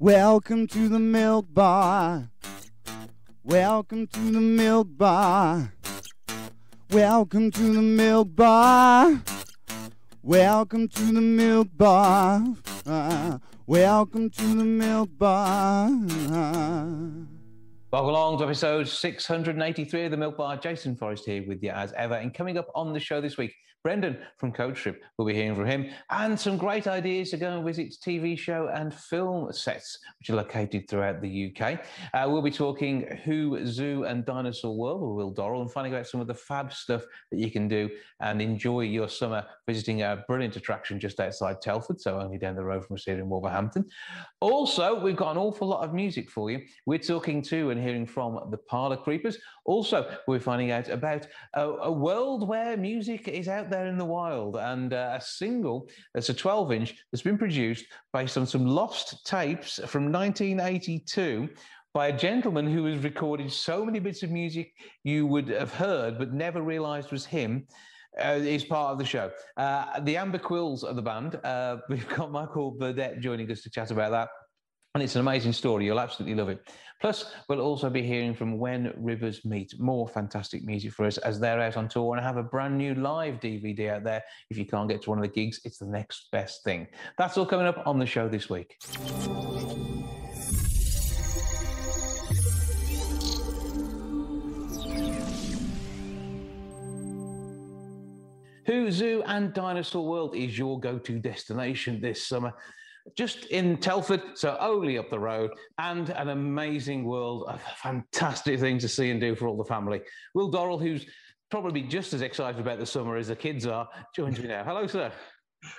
Welcome to the milk bar. Welcome to the milk bar. Welcome to the milk bar. Welcome to the milk bar. Welcome to the milk bar. Welcome along to episode 683 of the Milk Bar. Jason Forrest here with you as ever. And coming up on the show this week, Brendan from Code Strip, we'll be hearing from him, and some great ideas to go and visit TV show and film sets, which are located throughout the UK. We'll be talking Who, Zoo and Dinosaur World with Will Dorrell and finding out some of the fab stuff that you can do and enjoy your summer visiting a brilliant attraction just outside Telford, so only down the road from us here in Wolverhampton. Also, we've got an awful lot of music for you. We're talking to and hearing from the Parlour Creepers. Also, we're finding out about a world where music is out there in the wild, and a single that's a 12-inch that's been produced based on some lost tapes from 1982 by a gentleman who has recorded so many bits of music you would have heard but never realised was him. Is part of the show. The Amber Quills are the band. We've got Michael Burdett joining us to chat about that. And it's an amazing story. You'll absolutely love it. Plus, we'll also be hearing from When Rivers Meet. More fantastic music for us as they're out on tour and have a brand new live DVD out there. If you can't get to one of the gigs, it's the next best thing. That's all coming up on the show this week. Who, Zoo and Dinosaur World is your go-to destination this summer. Just in Telford, so only up the road, and an amazing world of fantastic things to see and do for all the family. Will Dorrell, who's probably just as excited about the summer as the kids are, joins me now. Hello, sir.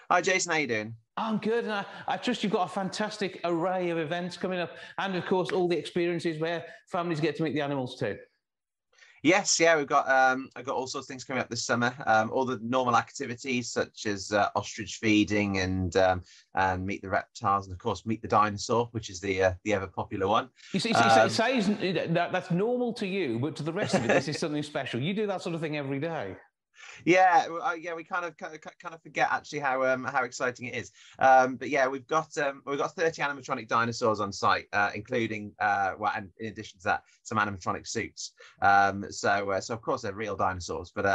Hi, Jason. How you doing? I'm good, and I trust you've got a fantastic array of events coming up, and of course, all the experiences where families get to meet the animals too. Yes, yeah, we've got I've got all sorts of things coming up this summer. All the normal activities such as ostrich feeding and meet the reptiles, and of course meet the dinosaur, which is the ever popular one. You see, that's normal to you, but to the rest of it, this is something special. You do that sort of thing every day. Yeah, we kind of forget actually how exciting it is. But yeah, we've got 30 animatronic dinosaurs on site, including and in addition to that, some animatronic suits. So of course they're real dinosaurs, but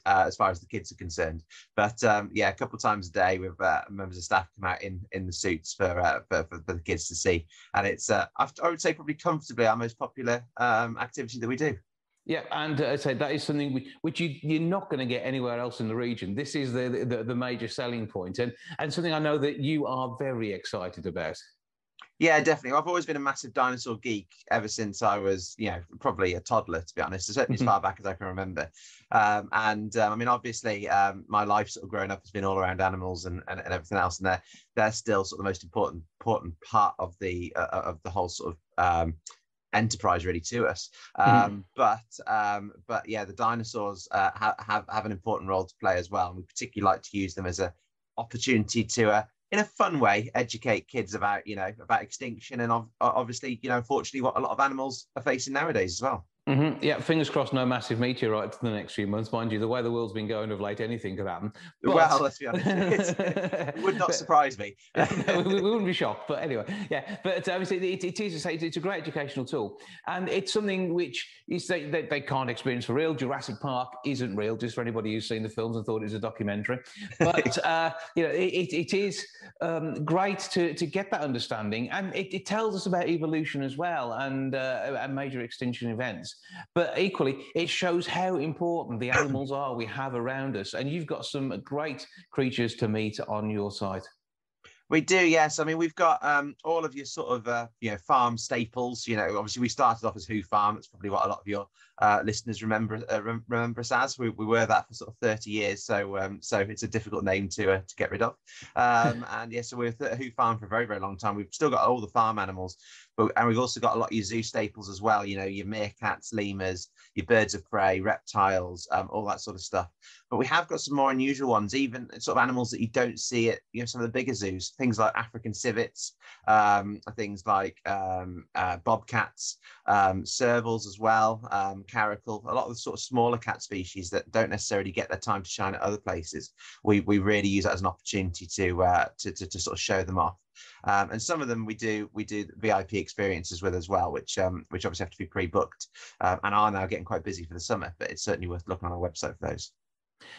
as far as the kids are concerned. But yeah, a couple of times a day, with members of staff come out in the suits for the kids to see, and it's I would say probably comfortably our most popular activity that we do. Yeah, and I say that is something which you're not going to get anywhere else in the region. This is the major selling point, and something I know that you are very excited about. Yeah, definitely. I've always been a massive dinosaur geek ever since I was, probably a toddler, to be honest, certainly as far back as I can remember. I mean, obviously, my life sort of growing up has been all around animals and everything else, and they're still sort of the most important part of the whole sort of enterprise really to us. But yeah, the dinosaurs have an important role to play as well, and we particularly like to use them as an opportunity to in a fun way educate kids about extinction and obviously unfortunately what a lot of animals are facing nowadays as well. Yeah, fingers crossed no massive meteorites in the next few months. Mind you, the way the world's been going of late, anything could happen. But... Well, let's be honest, it would not surprise me. we wouldn't be shocked, but anyway, yeah. But obviously, it's a great educational tool, and it's something which they can't experience for real. Jurassic Park isn't real, just for anybody who's seen the films and thought it was a documentary. But it is great to get that understanding, and it tells us about evolution as well, and major extinction events. But equally, it shows how important the animals are we have around us. And you've got some great creatures to meet on your site. We do, yes. I mean, we've got all of your sort of farm staples. Obviously we started off as Who Farm. That's probably what a lot of your listeners remember us as. We were that for sort of 30 years, so it's a difficult name to get rid of. And yeah, so we're Who Farm for a very, very long time. We've still got all the farm animals, and we've also got a lot of your zoo staples as well. Your meerkats, lemurs, your birds of prey, reptiles, all that sort of stuff. But we have got some more unusual ones, even sort of animals that you don't see at some of the bigger zoos. Things like African civets, things like bobcats, servals as well, caracal. A lot of the sort of smaller cat species that don't necessarily get their time to shine at other places. We really use that as an opportunity to sort of show them off. And some of them we do VIP experiences with as well, which obviously have to be pre-booked and are now getting quite busy for the summer. But it's certainly worth looking on our website for those.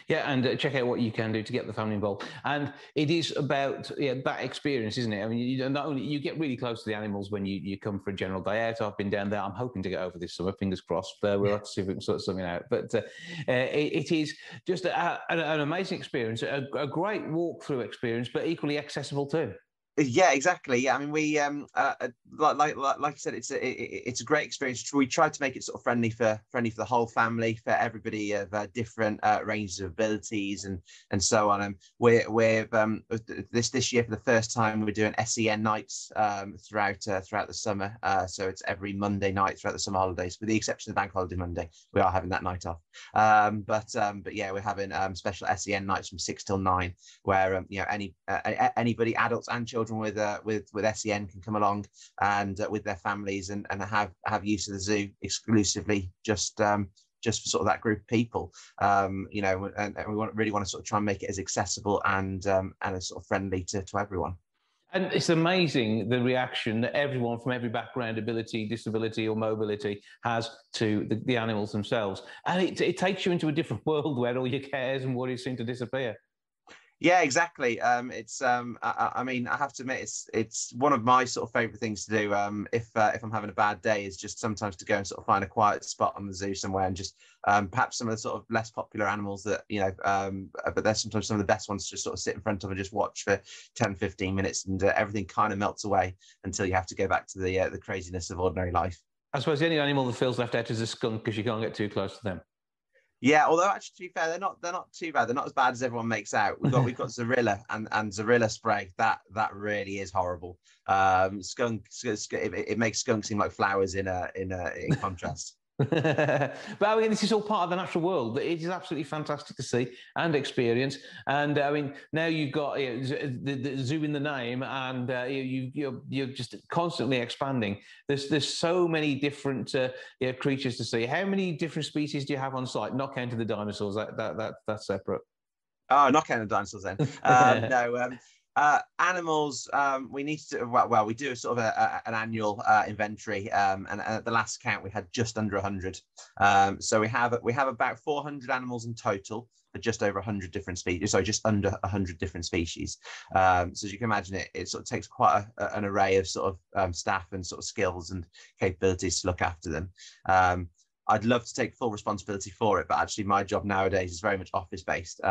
Yeah, and check out what you can do to get the family involved. And it is about that experience, isn't it? I mean, not only you get really close to the animals when you come for a general day out. I've been down there. I'm hoping to get over this summer. Fingers crossed. We'll have to see if we can sort something out. But it is just an amazing experience, a great walkthrough experience, but equally accessible too. Yeah, exactly. Yeah, I mean, we like you said, it's a great experience. We tried to make it sort of friendly for the whole family, for everybody of different ranges of abilities and so on. And we're this year for the first time we're doing SEN nights throughout the summer. So it's every Monday night throughout the summer holidays, with the exception of the bank holiday Monday. We are having that night off. But yeah, we're having special SEN nights from 6 till 9, where anybody, adults and children with SEN can come along and with their families and have use of the zoo exclusively just for sort of that group of people, and we really want to sort of try and make it as accessible and as sort of friendly to everyone. And it's amazing the reaction that everyone from every background, ability, disability or mobility has to the animals themselves. And it takes you into a different world where all your cares and worries seem to disappear. Yeah, exactly. I mean, I have to admit, it's one of my sort of favorite things to do. If I'm having a bad day, is just sometimes to go and sort of find a quiet spot on the zoo somewhere and just perhaps some of the sort of less popular animals that but there's sometimes some of the best ones to just sort of sit in front of and just watch for 10-15 minutes, and everything kind of melts away until you have to go back to the craziness of ordinary life. I suppose the only animal that feels left out is a skunk, because you can't get too close to them. Yeah, although actually, to be fair, they're not too bad. They're not as bad as everyone makes out. We've got Zorilla and Zorilla spray. That really is horrible. Skunk, it makes skunks seem like flowers in contrast. But I mean, this is all part of the natural world. It is absolutely fantastic to see and experience. And I mean, now you've got the zoo in the name, and you're just constantly expanding. There's so many different creatures to see. How many different species do you have on site? Not counting the dinosaurs. That's separate. Oh, not counting the dinosaurs then. No. Animals, we need to we do a sort of an annual inventory, and at the last count we had just under 100. So we have about 400 animals in total for just over 100 different species. So just under 100 different species. So as you can imagine, it sort of takes quite an array of sort of staff and sort of skills and capabilities to look after them. I'd love to take full responsibility for it, but actually my job nowadays is very much office based.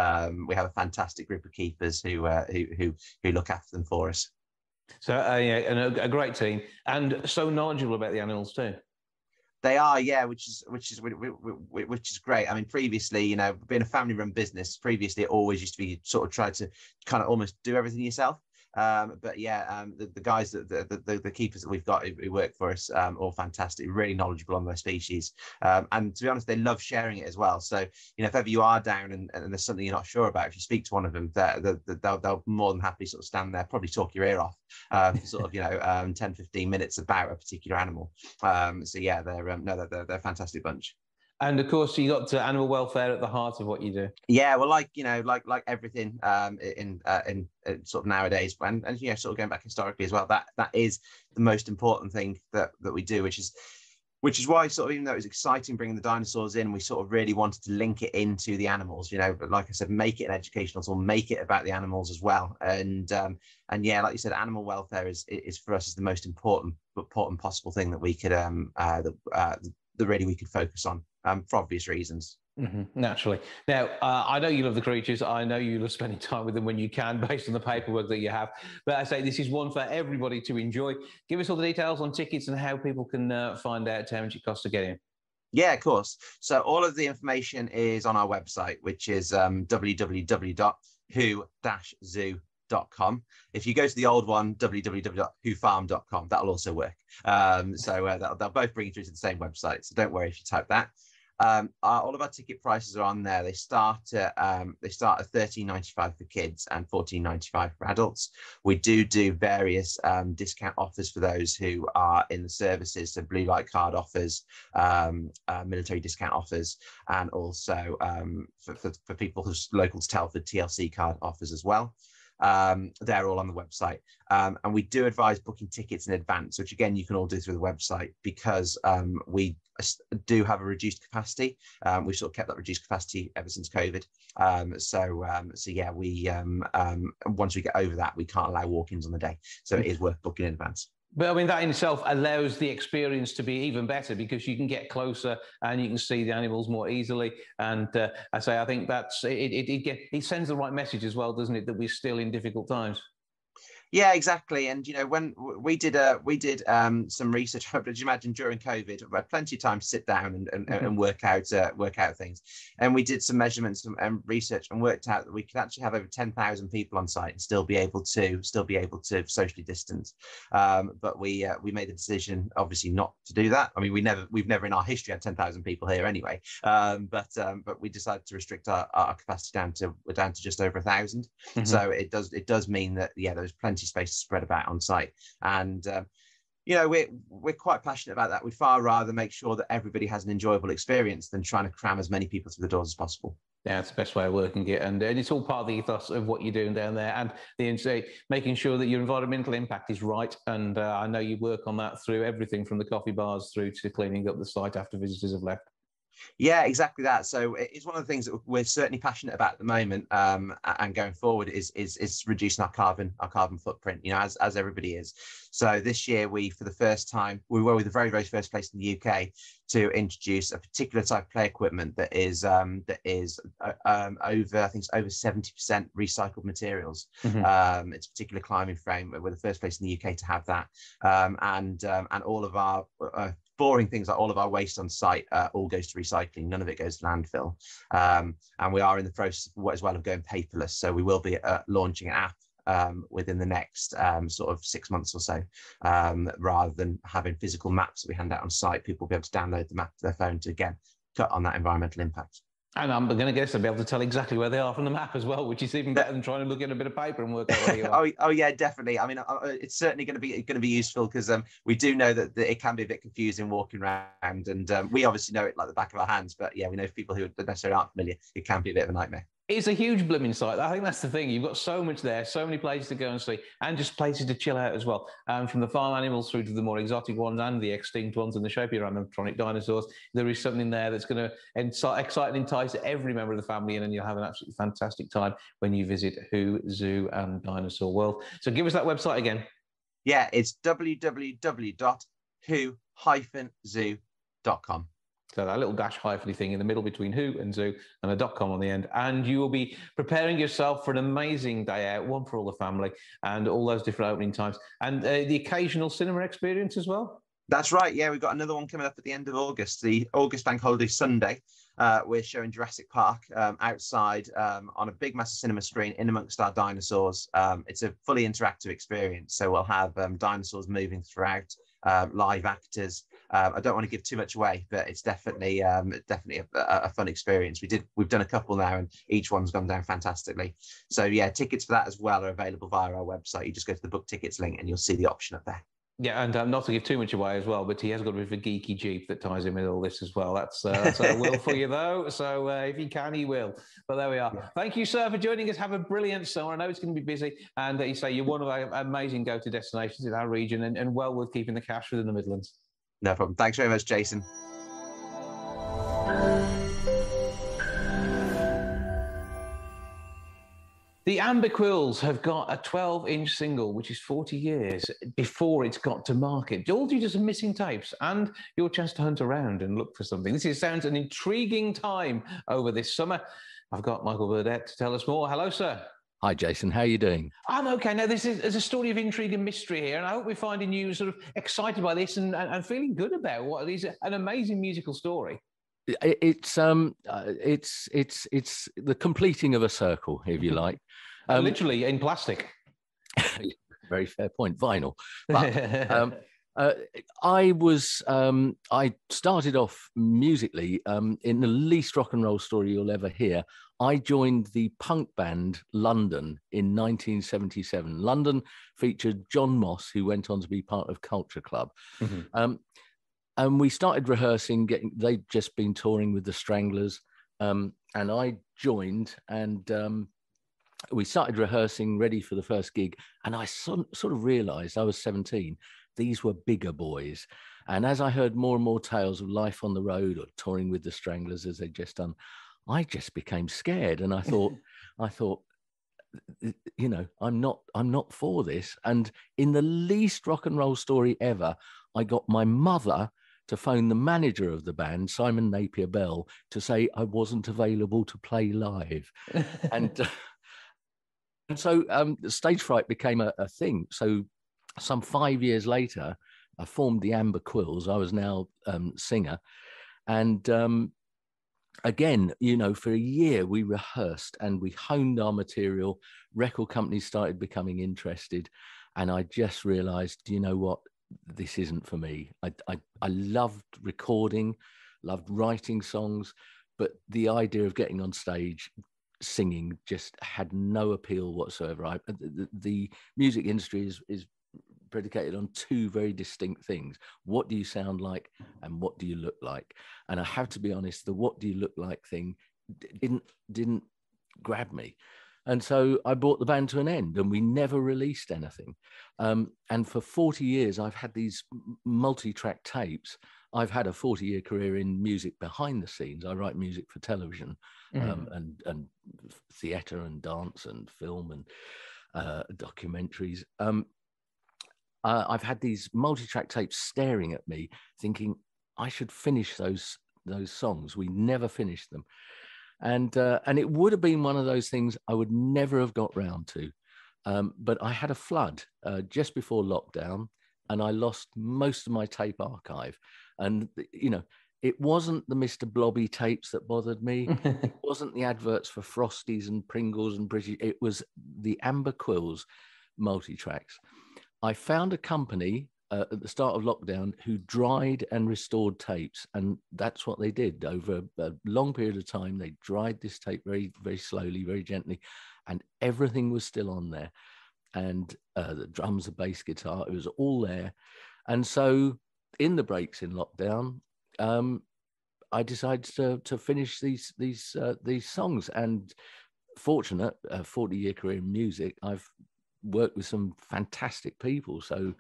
We have a fantastic group of keepers who look after them for us. So and a great team, and so knowledgeable about the animals too. They are, yeah, which is great. I mean, previously, being a family run business, previously it always used to be sort of try to kind of almost do everything yourself. But yeah, the guys the keepers that we've got who work for us, all fantastic, really knowledgeable on their species, and to be honest, they love sharing it as well. So if ever you are down and there's something you're not sure about, if you speak to one of them, they'll more than happily sort of stand there, probably talk your ear off for sort of 10-15 minutes about a particular animal. So yeah, they're a fantastic bunch. And of course, you got animal welfare at the heart of what you do. Yeah, well, like everything in sort of nowadays, and sort of going back historically as well, that is the most important thing that we do, which is why sort of, even though it was exciting bringing the dinosaurs in, we sort of really wanted to link it into the animals. But like I said, make it an educational tool, make it about the animals as well. And yeah, like you said, animal welfare is for us is the most important possible thing that we could that really we could focus on, for obvious reasons. Mm-hmm, naturally. Now, I know you love the creatures. I know you love spending time with them when you can, based on the paperwork that you have. But I say this is one for everybody to enjoy. Give us all the details on tickets and how people can find out how much it costs to get in. Yeah, of course. So all of the information is on our website, which is www.who-zoo.com. If you go to the old one, www.whofarm.com, that'll also work. So they'll both bring you through to the same website. So don't worry if you type that. All of our ticket prices are on there. They start at £13.95 for kids and £14.95 for adults. We do various discount offers for those who are in the services, so blue light card offers, military discount offers, and also for people who's local to Telford, TLC card offers as well. They're all on the website, and we do advise booking tickets in advance, which again you can all do through the website, because we do have a reduced capacity. We've sort of kept that reduced capacity ever since COVID. So yeah, we once we get over that, we can't allow walk-ins on the day, so it is worth booking in advance. But I mean, that in itself allows the experience to be even better, because you can get closer and you can see the animals more easily. And I think that's it sends the right message as well, doesn't it? That we're still in difficult times. Yeah, exactly. And, you know, when we did some research, as you imagine, during COVID, we had plenty of time to sit down and work out things. And we did some measurements and research and worked out that we could actually have over 10,000 people on site and still be able to socially distance. But we made the decision, obviously, not to do that. I mean, we've never in our history had 10,000 people here anyway. But we decided to restrict our capacity down to just over 1,000. Mm-hmm. So it does mean that, yeah, there's plenty space to spread about on site, and you know, we're quite passionate about that. We'd far rather make sure that everybody has an enjoyable experience than trying to cram as many people through the doors as possible. Yeah, it's the best way of working it, and it's all part of the ethos of what you're doing down there, and making sure that your environmental impact is right. And I know you work on that through everything from the coffee bars through to cleaning up the site after visitors have left. Yeah, exactly that. So it's one of the things that we're certainly passionate about at the moment, and going forward is reducing our carbon footprint, you know, as everybody is. So this year for the first time, we were the very, very first place in the UK to introduce a particular type of play equipment that is over, I think it's over 70% recycled materials. Mm-hmm. It's a particular climbing frame. We're the first place in the UK to have that, and all of our boring things, like all of our waste on site all goes to recycling. None of it goes to landfill. And we are in the process as well of going paperless. So we will be launching an app within the next sort of 6 months or so. Rather than having physical maps that we hand out on site, people will be able to download the map to their phone to, again, cut on that environmental impact. And I'm going to guess they'll be able to tell exactly where they are from the map as well, which is even better than trying to look at a bit of paper and work out where you are. Oh yeah, definitely. I mean, it's certainly going to be useful, because we do know that it can be a bit confusing walking around, and we obviously know it like the back of our hands. But yeah, we know for people who necessarily aren't familiar, it can be a bit of a nightmare. It's a huge blooming site. I think that's the thing. You've got so much there, so many places to go and see, and just places to chill out as well. From the farm animals through to the more exotic ones and the extinct ones in the shape of your animatronic dinosaurs. There is something there that's going to excite and entice every member of the family, and then you'll have an absolutely fantastic time when you visit Who Zoo and Dinosaur World. So give us that website again. Yeah, it's www.who-zoo.com. So that little dash hypheny thing in the middle between who and zoo and a .com on the end. And you will be preparing yourself for an amazing day out, one for all the family, and all those different opening times. And the occasional cinema experience as well. That's right. Yeah, we've got another one coming up at the end of August, the August Bank Holiday Sunday. We're showing Jurassic Park outside on a big, massive cinema screen in amongst our dinosaurs. It's a fully interactive experience. So we'll have dinosaurs moving throughout, live actors. I don't want to give too much away, but it's definitely a fun experience. We've done a couple now, and each one's gone down fantastically. So yeah, tickets for that as well are available via our website. You just go to the book tickets link and you'll see the option up there. Yeah, and not to give too much away as well, but he has got a bit of a geeky Jeep that ties in with all this as well. That's a will for you, though. So if he can, he will. But there we are. Yeah. Thank you, sir, for joining us. Have a brilliant summer. I know it's going to be busy. And you say you're one of our amazing go-to destinations in our region, and well worth keeping the cash within the Midlands. No problem. Thanks very much, Jason. The Amber Quills have got a 12-inch single, which is 40 years before it's got to market. All due to some missing tapes and your chance to hunt around and look for something. This sounds an intriguing time over this summer. I've got Michael Burdett to tell us more. Hello, sir. Hi, Jason. How are you doing? I'm okay. Now, there's a story of intrigue and mystery here, and I hope we're finding you sort of excited by this and feeling good about what is an amazing musical story. It's the completing of a circle, if you like. Literally in plastic. Very fair point. Vinyl. But Uh, I started off musically in the least rock and roll story you'll ever hear. I joined the punk band London in 1977. London featured John Moss, who went on to be part of Culture Club. Mm-hmm. And we started rehearsing, they'd just been touring with the Stranglers. And I joined, and we started rehearsing, ready for the first gig. And I sort of realized, I was 17, these were bigger boys. And as I heard more and more tales of life on the road or touring with the Stranglers as they'd just done, I just became scared. And I thought, you know, I'm not for this. And in the least rock and roll story ever, I got my mother to phone the manager of the band, Simon Napier Bell, to say I wasn't available to play live. And so stage fright became a thing. So some 5 years later, I formed the Amber Quills. I was now singer. And again, you know, for a year we rehearsed and we honed our material. Record companies started becoming interested. And I just realized, you know what, this isn't for me. I loved recording, loved writing songs, but the idea of getting on stage singing just had no appeal whatsoever. The music industry is predicated on two very distinct things. What do you sound like and what do you look like? And I have to be honest, the what do you look like thing didn't grab me. And so I brought the band to an end and we never released anything. And for 40 years, I've had these multi-track tapes. I've had a 40-year career in music behind the scenes. I write music for television and theatre and dance and film and documentaries. I've had these multi-track tapes staring at me, thinking I should finish those songs. We never finished them, and it would have been one of those things I would never have got round to. But I had a flood just before lockdown, and I lost most of my tape archive. And you know, it wasn't the Mr. Blobby tapes that bothered me. It wasn't the adverts for Frosties and Pringles and British. It was the Amber Quills multi-tracks. I found a company at the start of lockdown who dried and restored tapes. And that's what they did over a long period of time. They dried this tape very, very slowly, very gently, and everything was still on there. And the drums, the bass guitar, it was all there. And so in the breaks in lockdown, I decided to finish these songs. And fortunate, a 40-year career in music, I've worked with some fantastic people. So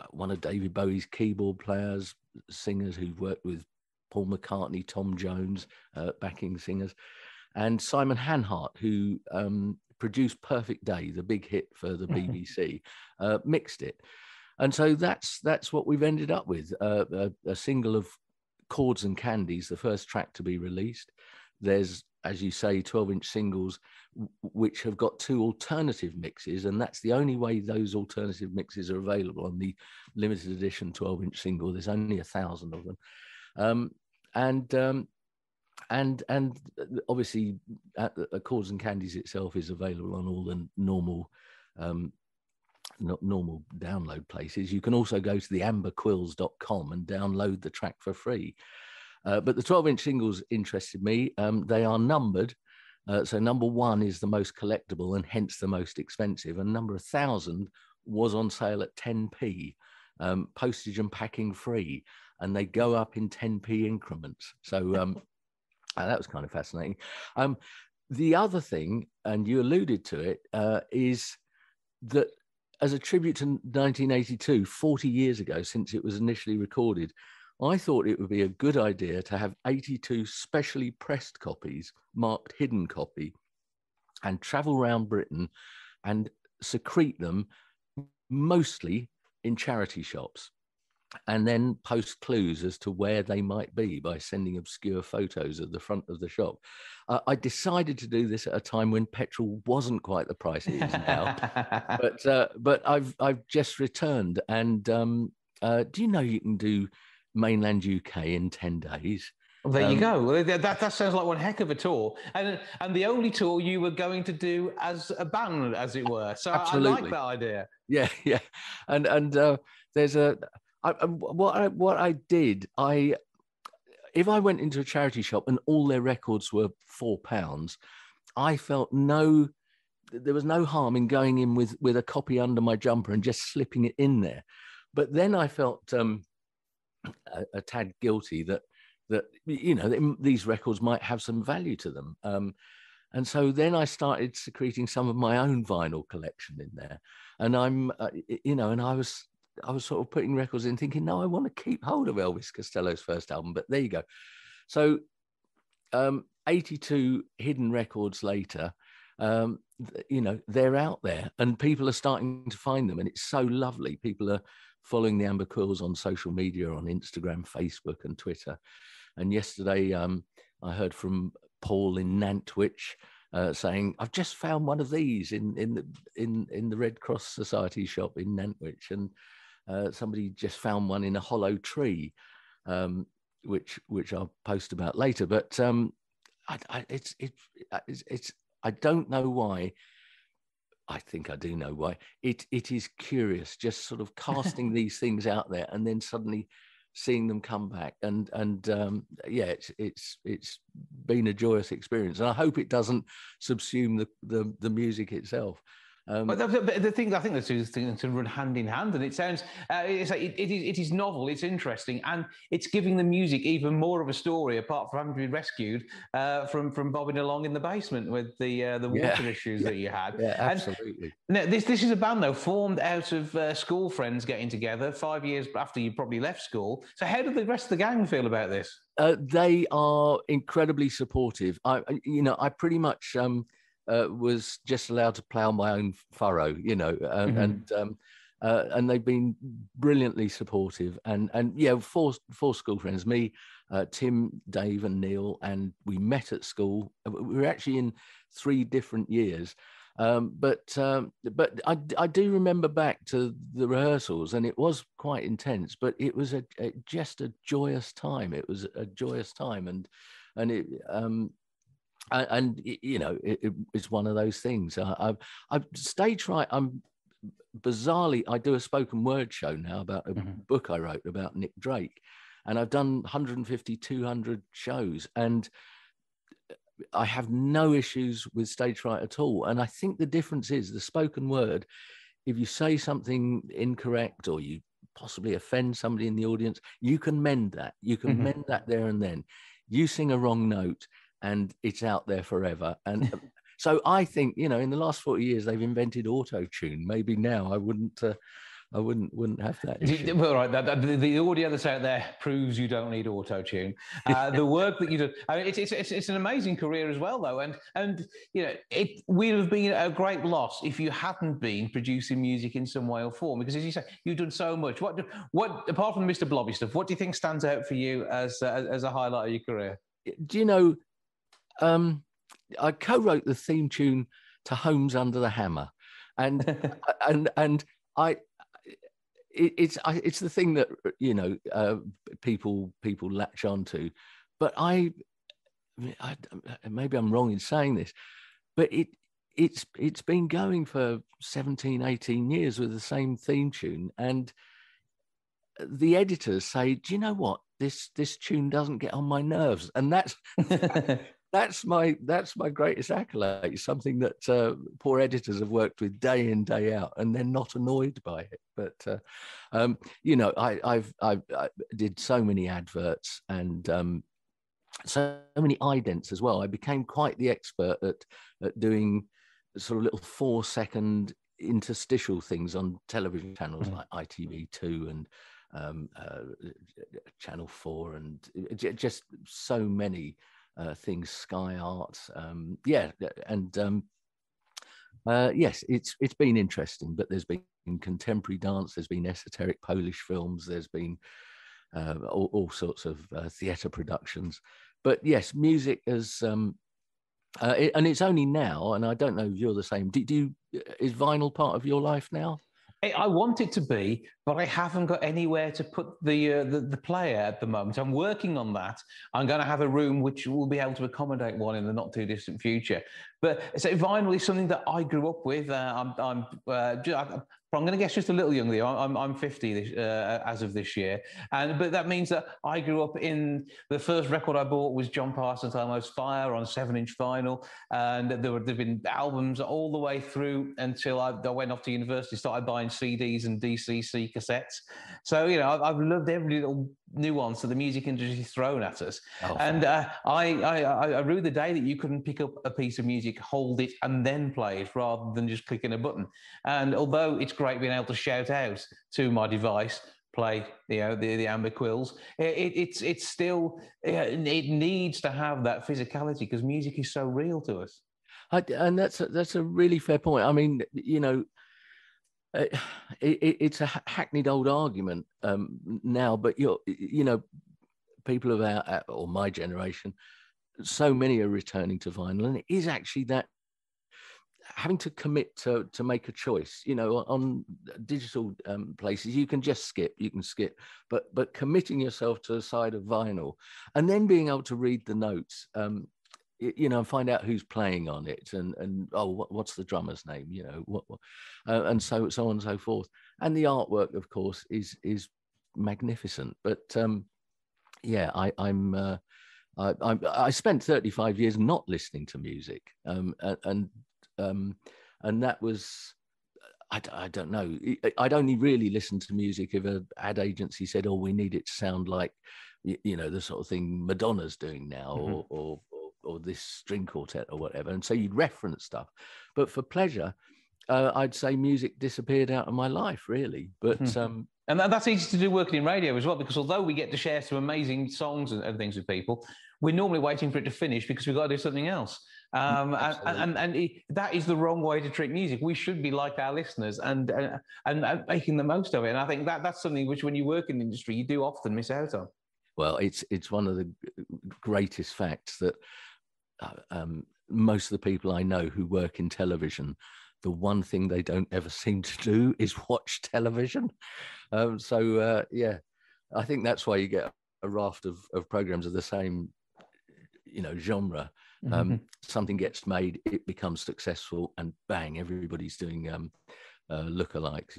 one of David Bowie's keyboard players, singers who've worked with Paul McCartney, Tom Jones, backing singers, and Simon Hanhart, who produced Perfect Day, the big hit for the BBC, mixed it. And so that's what we've ended up with, a single of Chords and Candies, the first track to be released. There's, as you say, 12-inch singles, which have got two alternative mixes, and that's the only way those alternative mixes are available on the limited edition 12-inch single. There's only 1,000 of them. And obviously Chords and Candies itself is available on all the normal download places. You can also go to the amberquills.com and download the track for free. But the 12-inch singles interested me. They are numbered. So number 1 is the most collectible and hence the most expensive. And number 1,000 was on sale at 10p, postage and packing free. And they go up in 10p increments. So that was kind of fascinating. The other thing, and you alluded to it, is that as a tribute to 1982, 40 years ago, since it was initially recorded, I thought it would be a good idea to have 82 specially pressed copies marked hidden copy and travel around Britain and secrete them mostly in charity shops and then post clues as to where they might be by sending obscure photos of the front of the shop. I decided to do this at a time when petrol wasn't quite the price it is now, but I've just returned. And do you know you can do mainland UK in 10 days? Well, there you go. That sounds like one heck of a tour, and the only tour you were going to do as a band, as it were. So absolutely. I like that idea. Yeah, and there's what I did, if I went into a charity shop and all their records were £4, I felt there was no harm in going in with a copy under my jumper and just slipping it in there. But then I felt a tad guilty that these records might have some value to them. And so then I started secreting some of my own vinyl collection in there. And and I was sort of putting records in thinking, no, I want to keep hold of Elvis Costello's first album, but there you go. So 82 hidden records later, they're out there and people are starting to find them. And it's so lovely. People are following the Amber Quills on social media, on Instagram, Facebook and Twitter. And yesterday I heard from Paul in Nantwich saying, I've just found one of these in the Red Cross Society shop in Nantwich. And somebody just found one in a hollow tree, which I'll post about later. But I don't know why. I think I do know why. It is curious, just sort of casting these things out there and then suddenly seeing them come back. And it's been a joyous experience. And I hope it doesn't subsume the music itself. But the thing, I think the two things run hand in hand, and it sounds it is novel, it's interesting, and it's giving the music even more of a story, apart from having to be rescued from bobbing along in the basement with the water issues that you had. Yeah, absolutely. And now, this is a band though formed out of school friends getting together 5 years after you probably left school. So how did the rest of the gang feel about this? They are incredibly supportive. I pretty much. Was just allowed to plough my own furrow, and they've been brilliantly supportive. And four school friends, me, Tim, Dave, and Neil, and we met at school. We were actually in 3 different years, but I do remember back to the rehearsals, and it was quite intense. But it was just a joyous time. It was a joyous time, and it. It's one of those things. I've stage fright. Bizarrely, I do a spoken word show now about a book I wrote about Nick Drake, and I've done 150, 200 shows, and I have no issues with stage fright at all. And I think the difference is the spoken word. If you say something incorrect or you possibly offend somebody in the audience, you can mend that. You can mend that there and then. You sing a wrong note, and it's out there forever. And so I think, in the last 40 years, they've invented auto-tune. Maybe now I wouldn't have that issue. Well, right, the audio that's out there proves you don't need auto-tune. The work that you do, I mean, it's an amazing career as well, though. And it would have been a great loss if you hadn't been producing music in some way or form. Because as you say, you've done so much. What apart from the Mr. Blobby stuff, what do you think stands out for you as a highlight of your career? Do you know? I co-wrote the theme tune to Homes Under the Hammer, and it's the thing that people latch onto, but I maybe I'm wrong in saying this, but it's been going for 17, 18 years with the same theme tune, and the editors say, do you know what, this tune doesn't get on my nerves, and that's that's my greatest accolade. Something that poor editors have worked with day in, day out, and they're not annoyed by it. But I did so many adverts and so many idents as well. I became quite the expert at doing sort of little 4-second interstitial things on television channels like ITV2 and Channel 4, and just so many things, Sky Arts, yes, it's been interesting. But there's been contemporary dance, there's been esoteric Polish films, there's been all sorts of theatre productions. But yes, music is, and it's only now, and I don't know if you're the same. Is vinyl part of your life now? I want it to be, but I haven't got anywhere to put the player at the moment. I'm working on that. I'm going to have a room which will be able to accommodate one in the not too distant future. But so vinyl is something that I grew up with. I'm going to guess just a little younger. I'm 50 as of this year, but that means that I grew up in the first record I bought was John Parsons' Almost Fire on 7-inch vinyl, and there've been albums all the way through until I went off to university, started buying CDs and DCC cassettes. So I've loved every little nuance that the music industry has thrown at us. And I rue the day that you couldn't pick up a piece of music, hold it, and then play it rather than just clicking a button. And although it's great being able to shout out to my device, play the Amber Quills, it's still it needs to have that physicality because music is so real to us. And that's a really fair point. I mean, it's a hackneyed old argument now, but people of our or my generation, so many are returning to vinyl, and it is actually that having to commit to make a choice. On digital places you can just skip, but committing yourself to a side of vinyl and then being able to read the notes, and find out who's playing on it, and what's the drummer's name, and so on and so forth. And the artwork, of course, is magnificent. But I spent 35 years not listening to music, and that was, I don't know. I'd only really listen to music if an ad agency said, "Oh, we need it to sound like, the sort of thing Madonna's doing now, mm-hmm. or this string quartet or whatever." And so you'd reference stuff. But for pleasure, I'd say music disappeared out of my life, really. But and that's easy to do working in radio as well, because although we get to share some amazing songs and things with people, we're normally waiting for it to finish because we've got to do something else. And that is the wrong way to treat music. We should be like our listeners and making the most of it. And I think that's something which, when you work in the industry, you do often miss out on. Well, it's one of the greatest facts that most of the people I know who work in television, the one thing they don't ever seem to do is watch television. I think that's why you get a raft of programs of the same, genre. Something gets made, it becomes successful, and bang, everybody's doing lookalikes,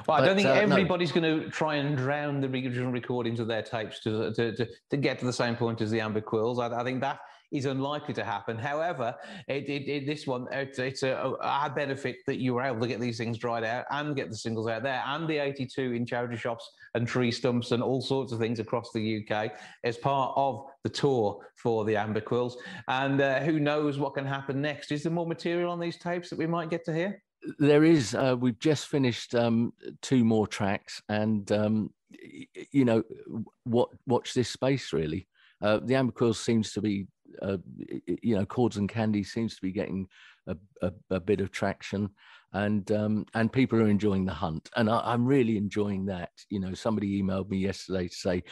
Well, I don't think everybody's going to try and drown the original recordings of their tapes to get to the same point as the Amber Quills. I think that is unlikely to happen. However, it's a benefit that you were able to get these things dried out and get the singles out there, and the 82 in charity shops and tree stumps and all sorts of things across the UK as part of the tour for the Amber Quills. And who knows what can happen next? Is there more material on these tapes that we might get to hear? There is. We've just finished 2 more tracks, and watch this space, really. The Amber Quills seems to be, Chords and Candy seems to be getting a bit of traction, and people are enjoying the hunt, and I'm really enjoying that. Somebody emailed me yesterday to say,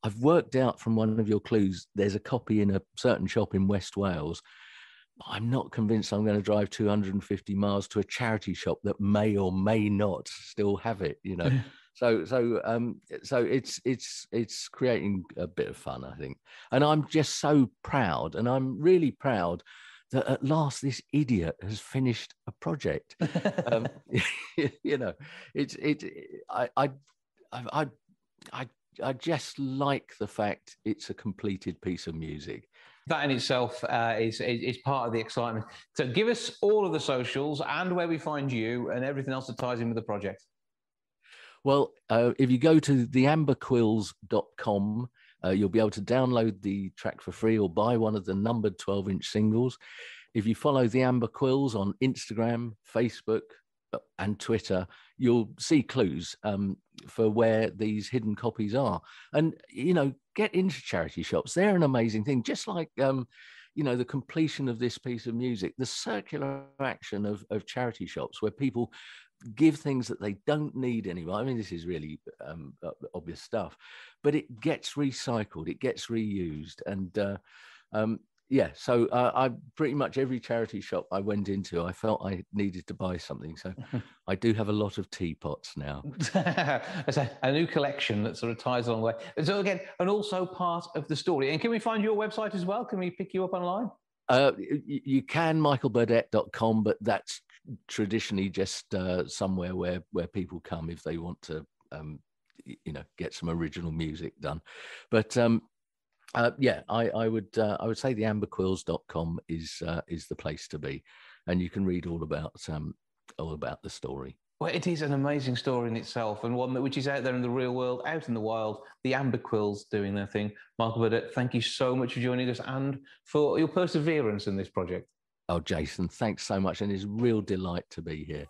"I've worked out from one of your clues there's a copy in a certain shop in West Wales. I'm not convinced I'm going to drive 250 miles to a charity shop that may or may not still have it." So it's creating a bit of fun, I think. And I'm just so proud, and I'm really proud that at last this idiot has finished a project. I just like the fact it's a completed piece of music. That in itself is part of the excitement. So give us all of the socials and where we find you and everything else that ties in with the project. Well, if you go to theamberquills.com, you'll be able to download the track for free or buy one of the numbered 12-inch singles. If you follow the Amber Quills on Instagram, Facebook, and Twitter, you'll see clues for where these hidden copies are. And, get into charity shops. They're an amazing thing. Just like, the completion of this piece of music, the circular action of charity shops where people give things that they don't need anymore. I mean, this is really obvious stuff, but it gets recycled, it gets reused. And so I pretty much every charity shop I went into, I felt I needed to buy something. So I do have a lot of teapots now. It's a new collection that sort of ties along the way. So again, and also part of the story. And can we find your website as well? Can we pick you up online? You can michaelburdett.com, but that's traditionally just somewhere where people come if they want to, get some original music done. But yeah, I would say the amberquills.com is the place to be, and you can read all about the story. Well, it is an amazing story in itself, and one which is out there in the real world, out in the wild. The Amber Quills doing their thing. Michael Burdett, thank you so much for joining us and for your perseverance in this project. Oh, Jason, thanks so much, and it's a real delight to be here.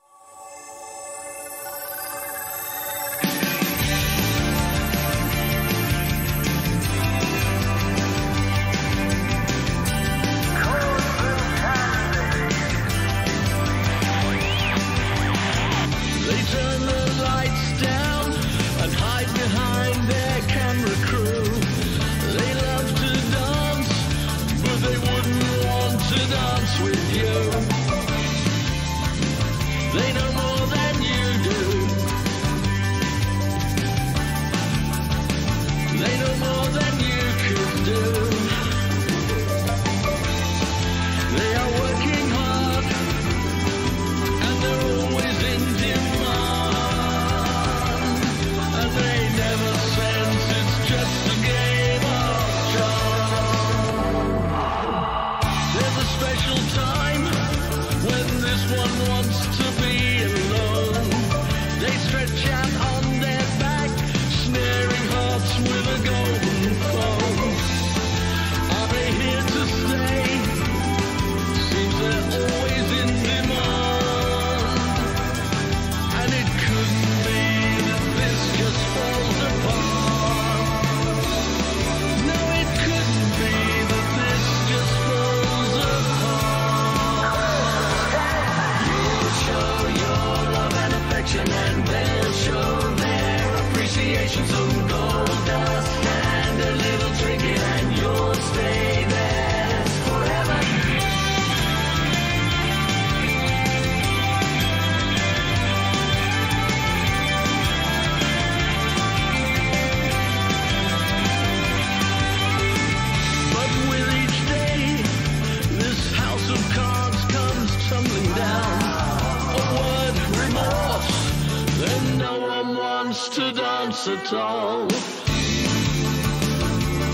At all.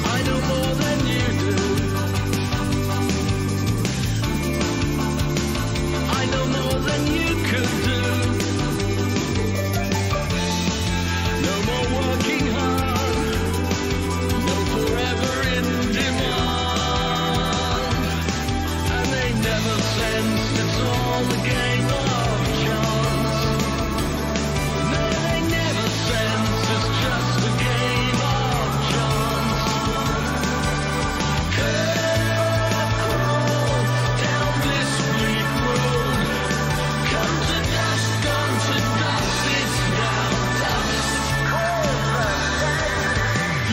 I know more than you do. I know more than you could do. No more working hard. No forever in demand. And they never sense it's all the game of chance. No, they never sense it's just a game of chance. Curve down this bleak road. Come to dust, gone to dust. It's now dust.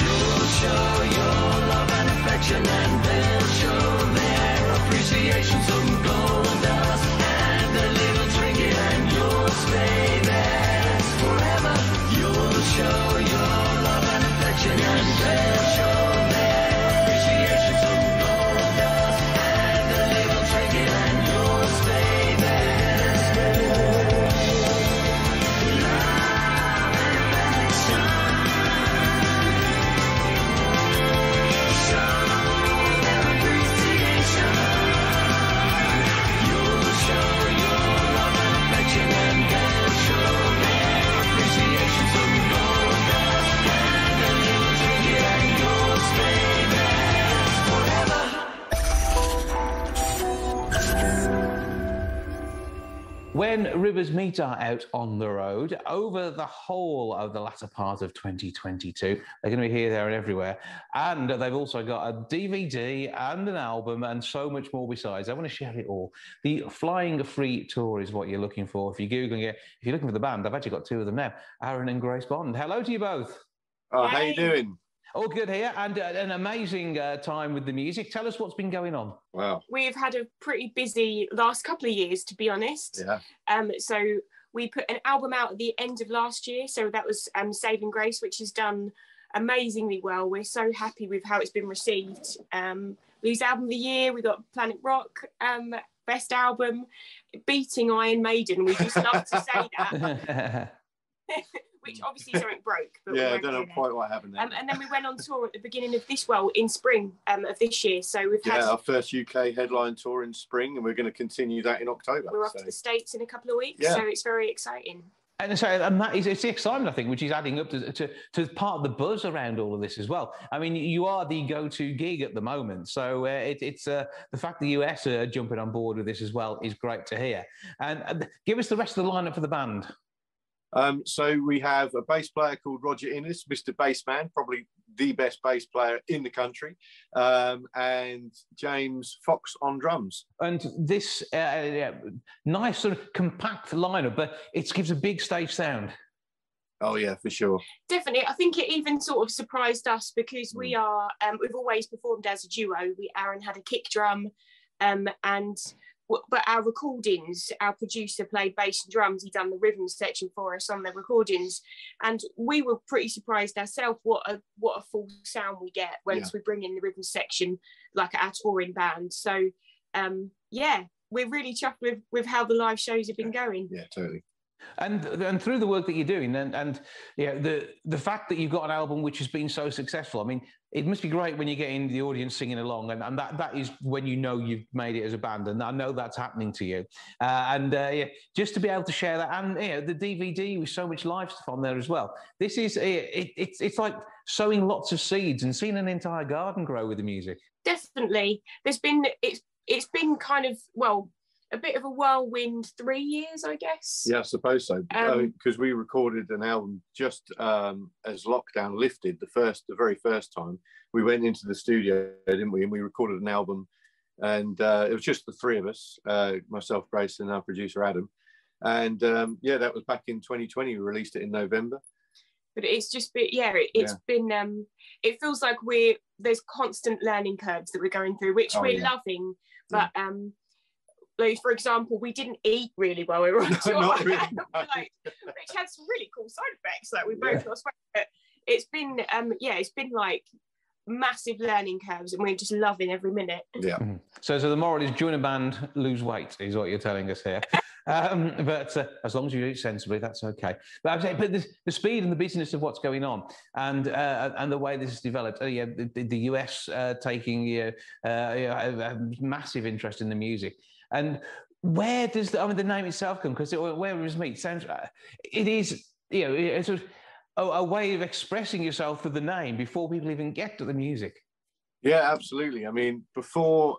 You'll show your love and affection, and they'll show their appreciation. Some gold dust and a little trinket, and you'll stay there forever. You'll show your love and affection, and they'll show their appreciation. Some gold dust and a little trinket, and you'll stay there. Love and affection. Show their appreciation. You'll show your love and affection, and they'll show their appreciation. Some gold dust and a little trinket, and you'll stay there forever. When Rivers Meet are out on the road over the whole of the latter part of 2022, they're going to be here, there and everywhere. And they've also got a DVD and an album and so much more besides. I want to share it all. The Flying Free Tour is what you're looking for. If you're Googling it, if you're looking for the band, I've actually got two of them now, Aaron and Grace Bond. Hello to you both. Oh, how you doing? All good here, and an amazing time with the music. Tell us what's been going on. Wow. We've had a pretty busy last couple of years, to be honest. Yeah. So we put an album out at the end of last year. So that was Saving Grace, which has done amazingly well. We're so happy with how it's been received. Blues Album of the Year. We got Planet Rock Best Album, beating Iron Maiden. We just love to say that. Which obviously something broke. But yeah, I don't know quite what happened there. And then we went on tour at the beginning of this, in spring of this year. So we've had our first UK headline tour in spring, and we're going to continue that in October. We're off to the States in a couple of weeks, so it's very exciting. And so, it's the excitement, I think, which is adding up to part of the buzz around all of this as well. I mean, you are the go-to gig at the moment, so it's the fact the US are jumping on board with this as well is great to hear. And give us the rest of the lineup for the band. So we have a bass player called Roger Innes, Mr. Bassman, probably the best bass player in the country, and James Fox on drums. And this nice sort of compact lineup, but it gives a big stage sound. Oh yeah, for sure. Definitely. I think it even sort of surprised us because we are, we've always performed as a duo. Aaron had a kick drum, but our recordings, our producer played bass and drums. He'd done the rhythm section for us on the recordings, and we were pretty surprised ourselves what a full sound we get once we bring in the rhythm section, like our touring band. So we're really chuffed with how the live shows have been going. Yeah, totally. And through the work that you're doing, and the fact that you've got an album which has been so successful, I mean, it must be great when you're getting the audience singing along, and that is when you know you've made it as a band, and I know that's happening to you. Just to be able to share that, and the DVD with so much live stuff on there as well. This is it's like sowing lots of seeds and seeing an entire garden grow with the music. Definitely, it's been kind of a bit of a whirlwind 3 years, I guess. Yeah, I suppose so. Because we recorded an album just as lockdown lifted, the very first time. We went into the studio, didn't we? And we recorded an album, and it was just the three of us, myself, Grace, and our producer, Adam. And that was back in 2020. We released it in November. But it's just been, been, it feels like there's constant learning curves that we're going through, which we're loving. But like, for example, we didn't eat really well. We were on tour. Not really, which had some really cool side effects. Like we both lost weight. But it's been, it's been like massive learning curves, and we're just loving every minute. Yeah. Mm-hmm. So the moral is join a band, lose weight, is what you're telling us here. But as long as you eat sensibly, that's okay. But the speed and the business of what's going on, and the way this has developed, the US taking a massive interest in the music. And where does the name itself come? Because Where Rivers Meet sounds, it is, it's a way of expressing yourself with the name before people even get to the music. Yeah, absolutely. I mean, before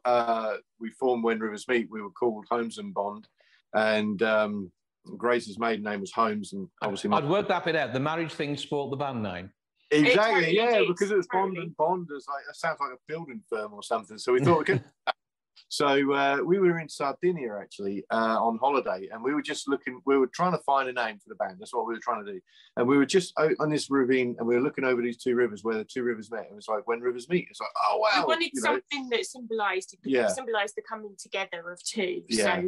we formed When Rivers Meet, we were called Holmes and Bond, and Grace's maiden name was Holmes, and obviously I'd worked that bit out. The marriage thing spoiled the band name. Exactly, totally because it was Bond and Bond. It sounds like a building firm or something. So we thought we could. So we were in Sardinia actually on holiday, and we were just looking. We were trying to find a name for the band. That's what we were trying to do. And we were just out on this ravine, and we were looking over these two rivers where the two rivers met. And it was like When Rivers Meet. It's like, oh wow! We wanted something that symbolised the coming together of two. Yeah.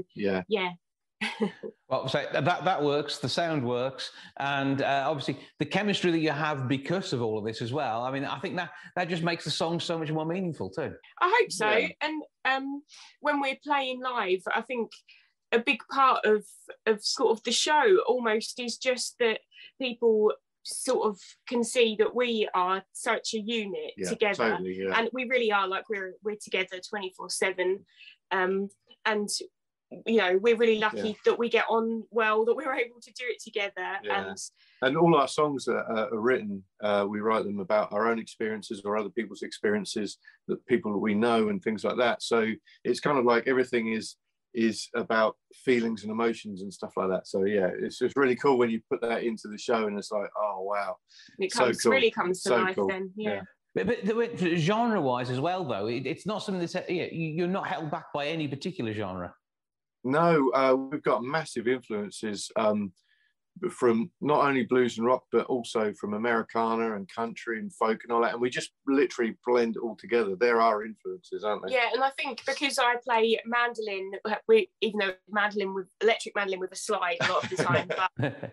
Well, so that works. The sound works, and obviously the chemistry that you have because of all of this as well. I mean, I think that just makes the song so much more meaningful too. I hope so. Yeah. And when we're playing live, I think a big part of sort of the show almost is just that people sort of can see that we are such a unit together, totally, and we really are. Like we're together 24/7, and we're really lucky that we get on well, that we're able to do it together. And all our songs are written, we write them about our own experiences or other people's experiences, that people that we know and things like that. So it's kind of like everything is about feelings and emotions and stuff like that. So it's just really cool when you put that into the show, and it's like, oh wow, really comes to life. Cool. Then But genre-wise as well, though, it's not something that's you're not held back by any particular genre. No, we've got massive influences from not only blues and rock, but also from Americana and country and folk and all that. And we just literally blend it all together. They're our influences, aren't they? Yeah, and I think because I play mandolin, even though electric mandolin with a slide a lot of the time, but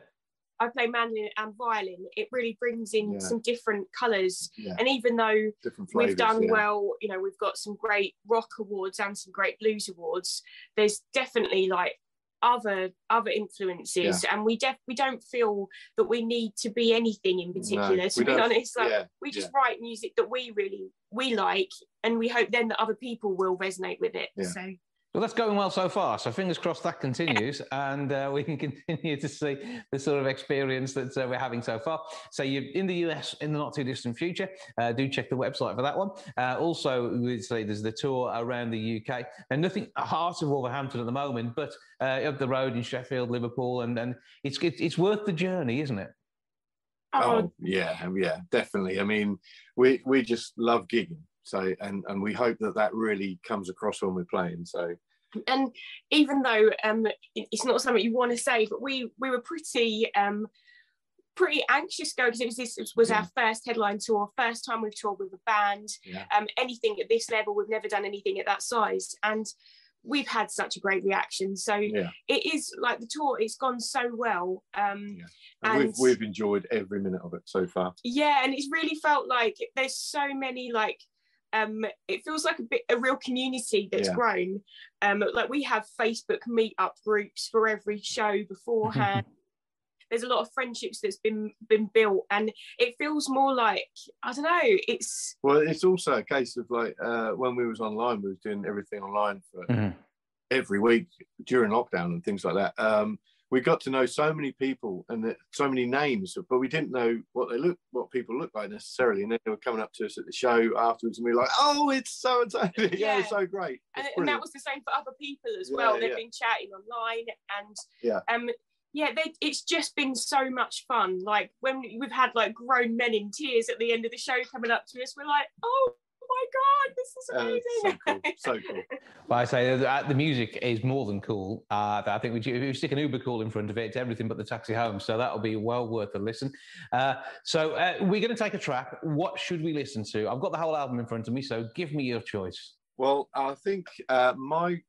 I play mandolin and violin, it really brings in some different colours. Yeah. And even though we've done well, you know, we've got some great rock awards and some great blues awards, there's definitely like other influences, and we don't feel that we need to be anything in particular, to be honest. Like, we just write music that we like, and we hope then that other people will resonate with it. So well, that's going well so far. So fingers crossed that continues, and we can continue to see the sort of experience that we're having so far. So you're in the US in the not too distant future. Do check the website for that one. Also, we'd say there's the tour around the UK, and nothing heart of Wolverhampton at the moment, but up the road in Sheffield, Liverpool, and it's worth the journey, isn't it? Oh yeah, definitely. I mean, we just love gigging. So and we hope that really comes across when we're playing. So, and even though it's not something you want to say, but we were pretty anxious to go, because this was our first headline tour, first time we've toured with a band. Anything at this level, we've never done anything at that size, and we've had such a great reaction. So it is like the tour, it's gone so well. And we've enjoyed every minute of it so far. Yeah, and it's really felt like there's so many like. It feels like a real community that's grown. Like we have Facebook meet-up groups for every show beforehand. There's a lot of friendships that's been built, and it feels more like, I don't know, it's also a case of like when we was online, we was doing everything online for every week during lockdown and things like that. We got to know so many people and so many names, but we didn't know what people look like necessarily. And then they were coming up to us at the show afterwards, and we were like, "Oh, it's so and so." Yeah, it's so great. And that was the same for other people as well. They've been chatting online, and it's just been so much fun. Like when we've had like grown men in tears at the end of the show coming up to us, we're like, "Oh my God, this is amazing." So cool. Well, I say the music is more than cool. I think if we stick an Uber call in front of it, it's everything but the taxi home. So that'll be well worth a listen. So we're going to take a track. What should we listen to? I've got the whole album in front of me, so give me your choice. Well, I think my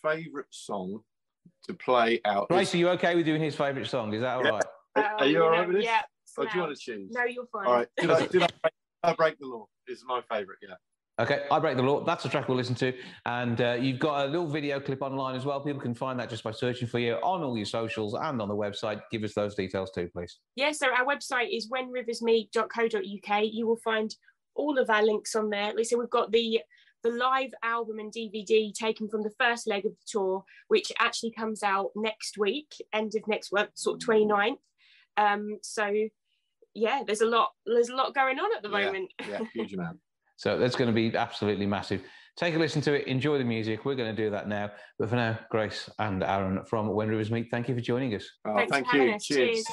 favourite song to play out. Grace, are you okay with doing his favourite song? Is that all right? Are you all right with this? Yeah. Or do you want to choose? No, you're fine. All right. Did I break the law? Is my favourite, Okay, I Break the Law. That's the track we'll listen to. And you've got a little video clip online as well. People can find that just by searching for you on all your socials and on the website. Give us those details too, please. Yeah, so our website is whenriversmeet.co.uk. You will find all of our links on there. Like I said, we've got the live album and DVD taken from the first leg of the tour, which actually comes out next week, end of next week, sort of 29th. So yeah, there's a lot going on at the moment. Yeah, huge amount. So that's going to be absolutely massive. Take a listen to it, enjoy the music. We're going to do that now. But for now, Grace and Aaron from When Rivers Meet, thank you for joining us. Thank you. Cheers.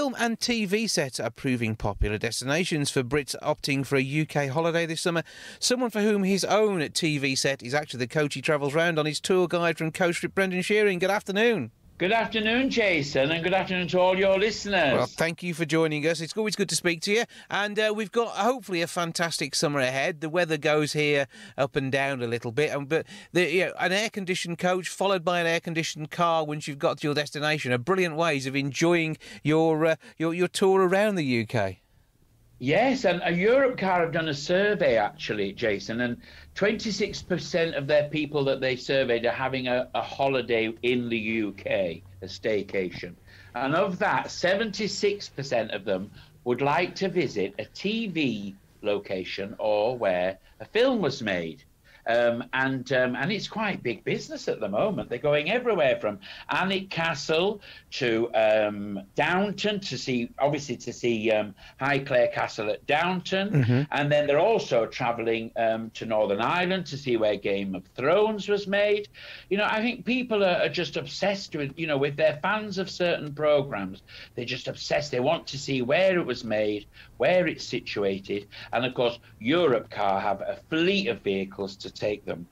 film and TV sets are proving popular destinations for Brits opting for a UK holiday this summer. Someone for whom his own TV set is actually the coach he travels round on, his tour guide from Coach Trip, Brendan Shearing. Good afternoon. Good afternoon, Jason, and good afternoon to all your listeners. Well, thank you for joining us. It's always good to speak to you. And we've got, hopefully, a fantastic summer ahead. The weather goes here up and down a little bit. But an air-conditioned coach followed by an air-conditioned car once you've got to your destination are brilliant ways of enjoying your tour around the UK. Yes, and a Europe Car have done a survey, actually, Jason, and 26% of their people that they surveyed are having a holiday in the UK, a staycation. And of that, 76% of them would like to visit a TV location or where a film was made. And it's quite big business at the moment. They're going everywhere from Alnwick Castle to Downton to see Highclere Castle at Downton, and then they're also travelling to Northern Ireland to see where Game of Thrones was made. You know, I think people are just obsessed with, you know, with their fans of certain programmes. They're just obsessed. They want to see where it was made, where it's situated, and of course, Europe Car have a fleet of vehicles to take them.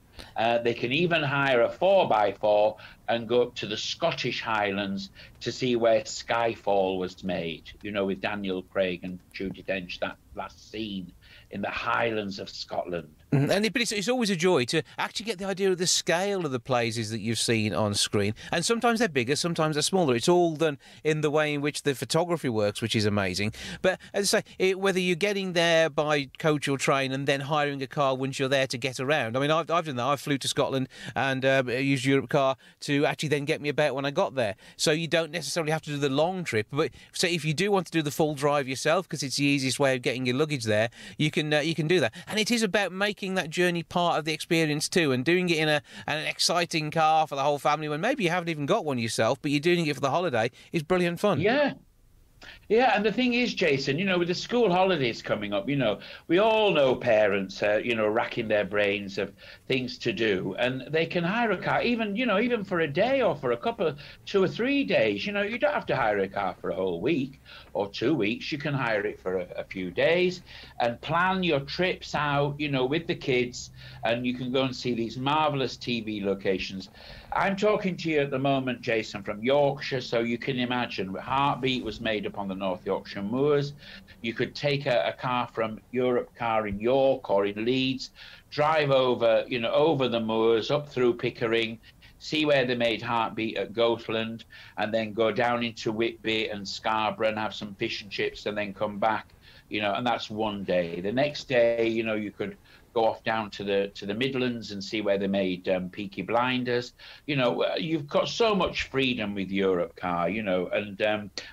They can even hire a 4x4 and go up to the Scottish Highlands to see where Skyfall was made, you know, with Daniel Craig and Judi Dench, that last scene in the Highlands of Scotland. But it's always a joy to actually get the idea of the scale of the places that you've seen on screen. And sometimes they're bigger, sometimes they're smaller. It's all done in the way in which the photography works, which is amazing. But as I say, whether you're getting there by coach or train and then hiring a car once you're there to get around. I mean, I've done that. I flew to Scotland and used Europe Car to actually then get me about when I got there. So you don't necessarily have to do the long trip. But so if you do want to do the full drive yourself, because it's the easiest way of getting your luggage there, you can do that. And it is about making that journey part of the experience too, and doing it in an exciting car for the whole family when maybe you haven't even got one yourself, but you're doing it for the holiday is brilliant fun. Yeah, and the thing is, Jason, you know, with the school holidays coming up, you know, we all know parents are, you know, racking their brains of things to do, and they can hire a car, even for a day or for 2 or 3 days. You know, you don't have to hire a car for a whole week or 2 weeks. You can hire it for a few days and plan your trips out, you know, with the kids, and you can go and see these marvellous TV locations. I'm talking to you at the moment, Jason, from Yorkshire, so you can imagine Heartbeat was made up on the North Yorkshire moors. You could take a car from Europe Car in York or in Leeds, drive over, you know, over the moors, up through Pickering, see where they made Heartbeat at Goatland, and then go down into Whitby and Scarborough and have some fish and chips and then come back, you know, and that's one day. The next day, you know, you could go off down to the Midlands and see where they made Peaky Blinders. You know, you've got so much freedom with Europe Car, you know, and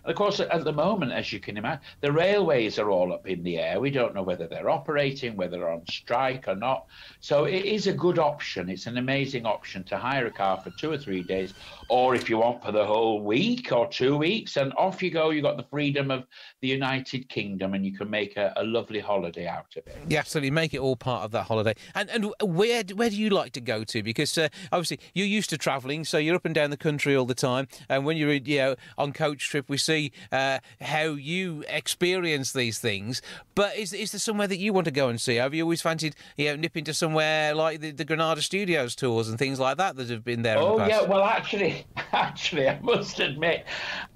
of course, at the moment, as you can imagine, the railways are all up in the air. We don't know whether they're operating, whether they're on strike or not. So it is a good option. It's an amazing option to hire a car for 2 or 3 days, or if you want for the whole week or 2 weeks, and off you go. You've got the freedom of the United Kingdom, and you can make a lovely holiday out of it. Yeah, absolutely. Make it all part of that holiday. And where do you like to go to? Because obviously you're used to travelling, so you're up and down the country all the time. And when you're on Coach Trip, we see how you experience these things. But is there somewhere that you want to go and see? Have you always fancied nipping to somewhere like the Granada Studios tours and things like that have been there? Oh in the past? Yeah, well actually, I must admit,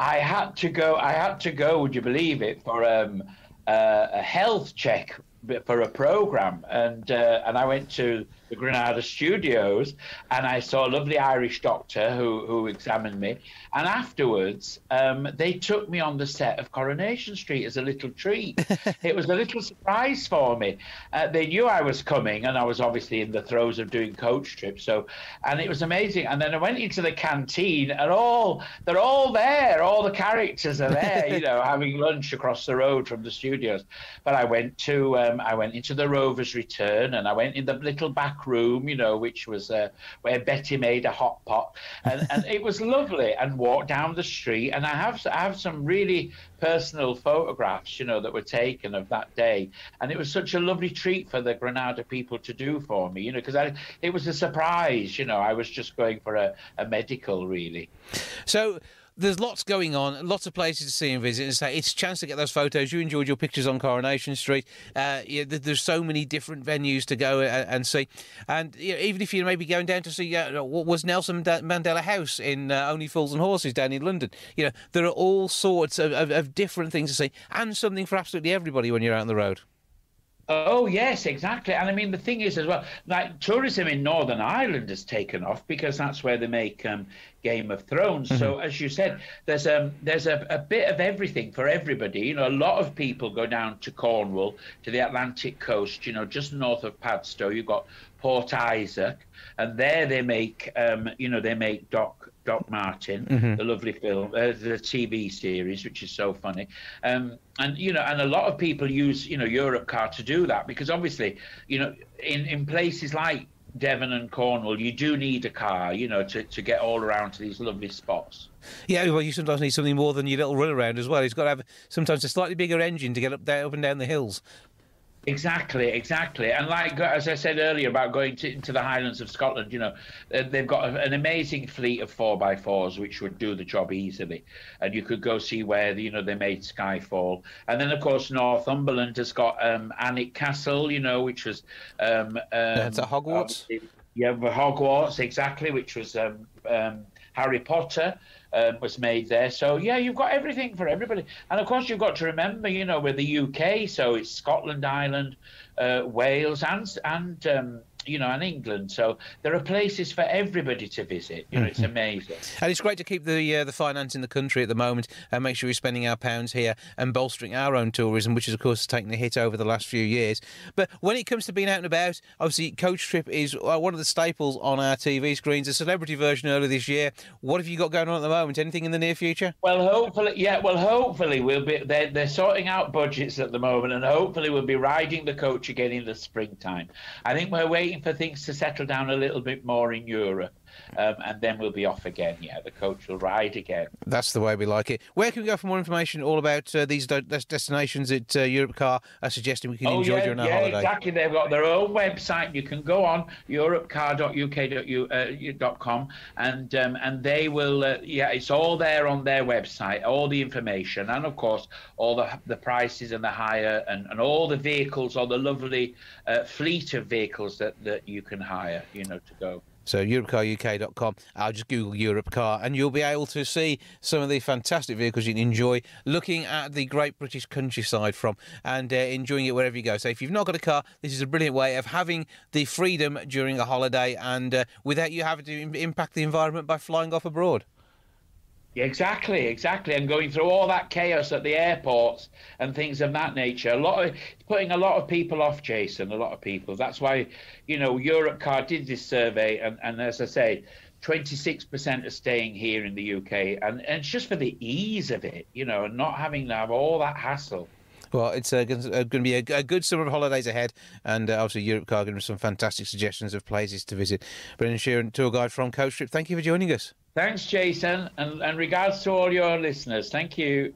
I had to go. Would you believe it, for a health check for a program, and I went to the Granada Studios, and I saw a lovely Irish doctor who examined me, and afterwards they took me on the set of Coronation Street as a little treat. It was a little surprise for me. They knew I was coming, and I was obviously in the throes of doing Coach Trip, and it was amazing. And then I went into the canteen, and they're all there, all the characters are there, you know, having lunch across the road from the studios. But I went into the Rover's Return, and I went in the little back room, you know, which was where Betty made a hot pot, and it was lovely, and walked down the street, and I have some really personal photographs, you know, that were taken of that day, and it was such a lovely treat for the Granada people to do for me, you know, because it was a surprise, you know. I was just going for a medical, really. So There's lots going on, lots of places to see and visit. And say it's a chance to get those photos. You enjoyed your pictures on Coronation Street. There's so many different venues to go and see. And even if you're maybe going down to see what was Nelson Mandela House in Only Fools and Horses down in London, there are all sorts of different things to see, and something for absolutely everybody when you're out on the road. Oh, yes, exactly. And I mean, the thing is as well, like tourism in Northern Ireland has taken off because that's where they make Game of Thrones. Mm-hmm. So as you said, there's a bit of everything for everybody. A lot of people go down to Cornwall, to the Atlantic coast, just north of Padstow. You've got Port Isaac, and there they make, they make Doc Martin, mm-hmm. the lovely film, the TV series, which is so funny. And a lot of people use, Europcar to do that because obviously, in places like Devon and Cornwall, you do need a car, to get all around to these lovely spots. Yeah, well, you sometimes need something more than your little run around as well. It's got to have sometimes a slightly bigger engine to get up and down the hills. Exactly. And like, as I said earlier about going into the Highlands of Scotland, they've got an amazing fleet of 4x4s which would do the job easily. And you could go see where, they made Skyfall. And then, of course, Northumberland has got Alnwick Castle, which was... That's at Hogwarts? Yeah, Hogwarts, exactly, which was Harry Potter. Was made there. So, yeah, you've got everything for everybody. And, of course, you've got to remember, we're the UK, so it's Scotland, Ireland, Wales and England. So there are places for everybody to visit. It's amazing. And it's great to keep the finance in the country at the moment and make sure we're spending our pounds here and bolstering our own tourism, which is, of course, taking a hit over the last few years. But when it comes to being out and about, obviously, Coach Trip is one of the staples on our TV screens. A celebrity version earlier this year. What have you got going on at the moment? Anything in the near future? Well, hopefully we'll be. They're sorting out budgets at the moment, and hopefully we'll be riding the coach again in the springtime. I think we're waiting for things to settle down a little bit more in Europe, and then we'll be off again. Yeah, the coach will ride again. That's the way we like it. Where can we go for more information all about these destinations that Europcar are suggesting we can enjoy during our holiday? Yeah, exactly. They've got their own website. You can go on europcar.uk.com and they will. It's all there on their website. All the information and of course all the prices and the hire and all the vehicles, all the lovely fleet of vehicles that you can hire. To go. So EuropeCarUK.com, I'll just Google Europcar and you'll be able to see some of the fantastic vehicles you can enjoy looking at the great British countryside from and enjoying it wherever you go. So if you've not got a car, this is a brilliant way of having the freedom during a holiday and without you having to impact the environment by flying off abroad. Exactly, and going through all that chaos at the airports and things of that nature. It's putting a lot of people off, Jason. A lot of people. That's why, Europcar did this survey, and as I say, 26% are staying here in the UK, and it's just for the ease of it, and not having to have all that hassle. Well, it's going to be a good summer of holidays ahead, and obviously Europcar giving us some fantastic suggestions of places to visit. Brendan Sheeran, tour guide from Coach Trip, thank you for joining us. Thanks, Jason, and regards to all your listeners. Thank you.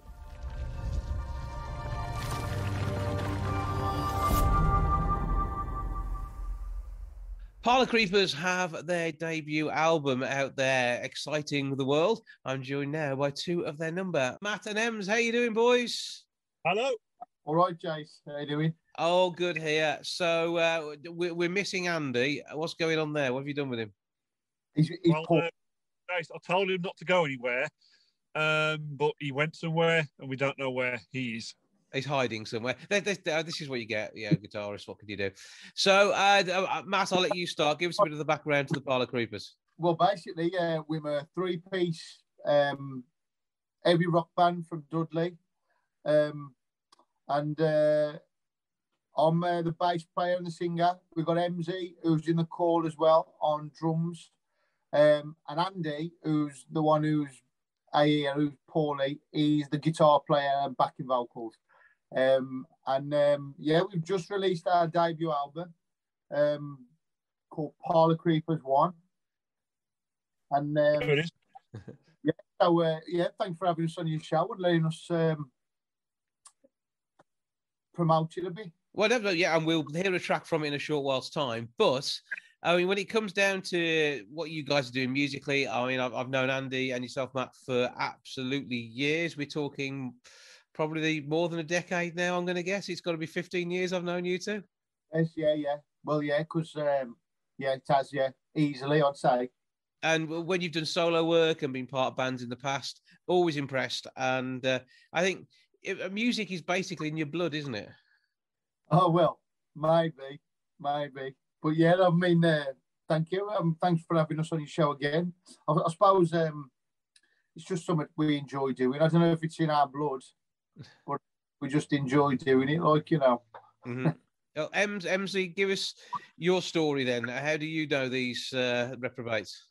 Parlour Creepers have their debut album out there, exciting the world. I'm joined now by two of their number, Matt and Ems. How you doing, boys? Hello. All right, Jace. How you doing? Oh, good here. So we're missing Andy. What's going on there? What have you done with him? He's poor. I told him not to go anywhere, but he went somewhere, and we don't know where he is. He's hiding somewhere. This is what you get, guitarist. What can you do? So, Matt, I'll let you start. Give us a bit of the background to the Parlour Creepers. Well, basically, we're a three-piece heavy rock band from Dudley, and I'm the bass player and the singer. We've got MZ, who's in the call as well on drums. And Andy, who's the one who's who's poorly, he's the guitar player and backing vocals. We've just released our debut album called Parlour Creepers 1. And there it is. thanks for having us on your show and letting us promote it a bit. Whatever, and we'll hear a track from it in a short while's time. But I mean, when it comes down to what you guys are doing musically, I mean, I've known Andy and yourself, Matt, for absolutely years. We're talking probably more than a decade now, I'm going to guess. It's got to be 15 years I've known you two. Yes, yeah. Well, yeah, because, it has, easily, I'd say. And when you've done solo work and been part of bands in the past, always impressed. And I think music is basically in your blood, isn't it? Oh, well, maybe. But yeah, I mean, thank you. Thanks for having us on your show again. I suppose it's just something we enjoy doing. I don't know if it's in our blood, but we just enjoy doing it, Mm-hmm. Well, Emsy, give us your story then. How do you know these reprobates?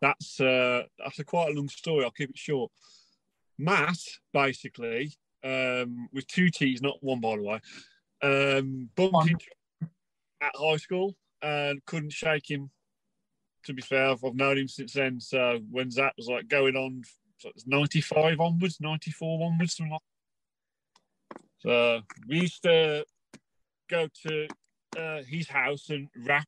That's a quite a long story. I'll keep it short. Matt, basically, with 2 T's, not one, by the way, bumped into him at high school and couldn't shake him. To be fair, I've known him since then. So when that was like going on, so it's 95 onwards, 94 onwards, something like that. So we used to go to his house and rap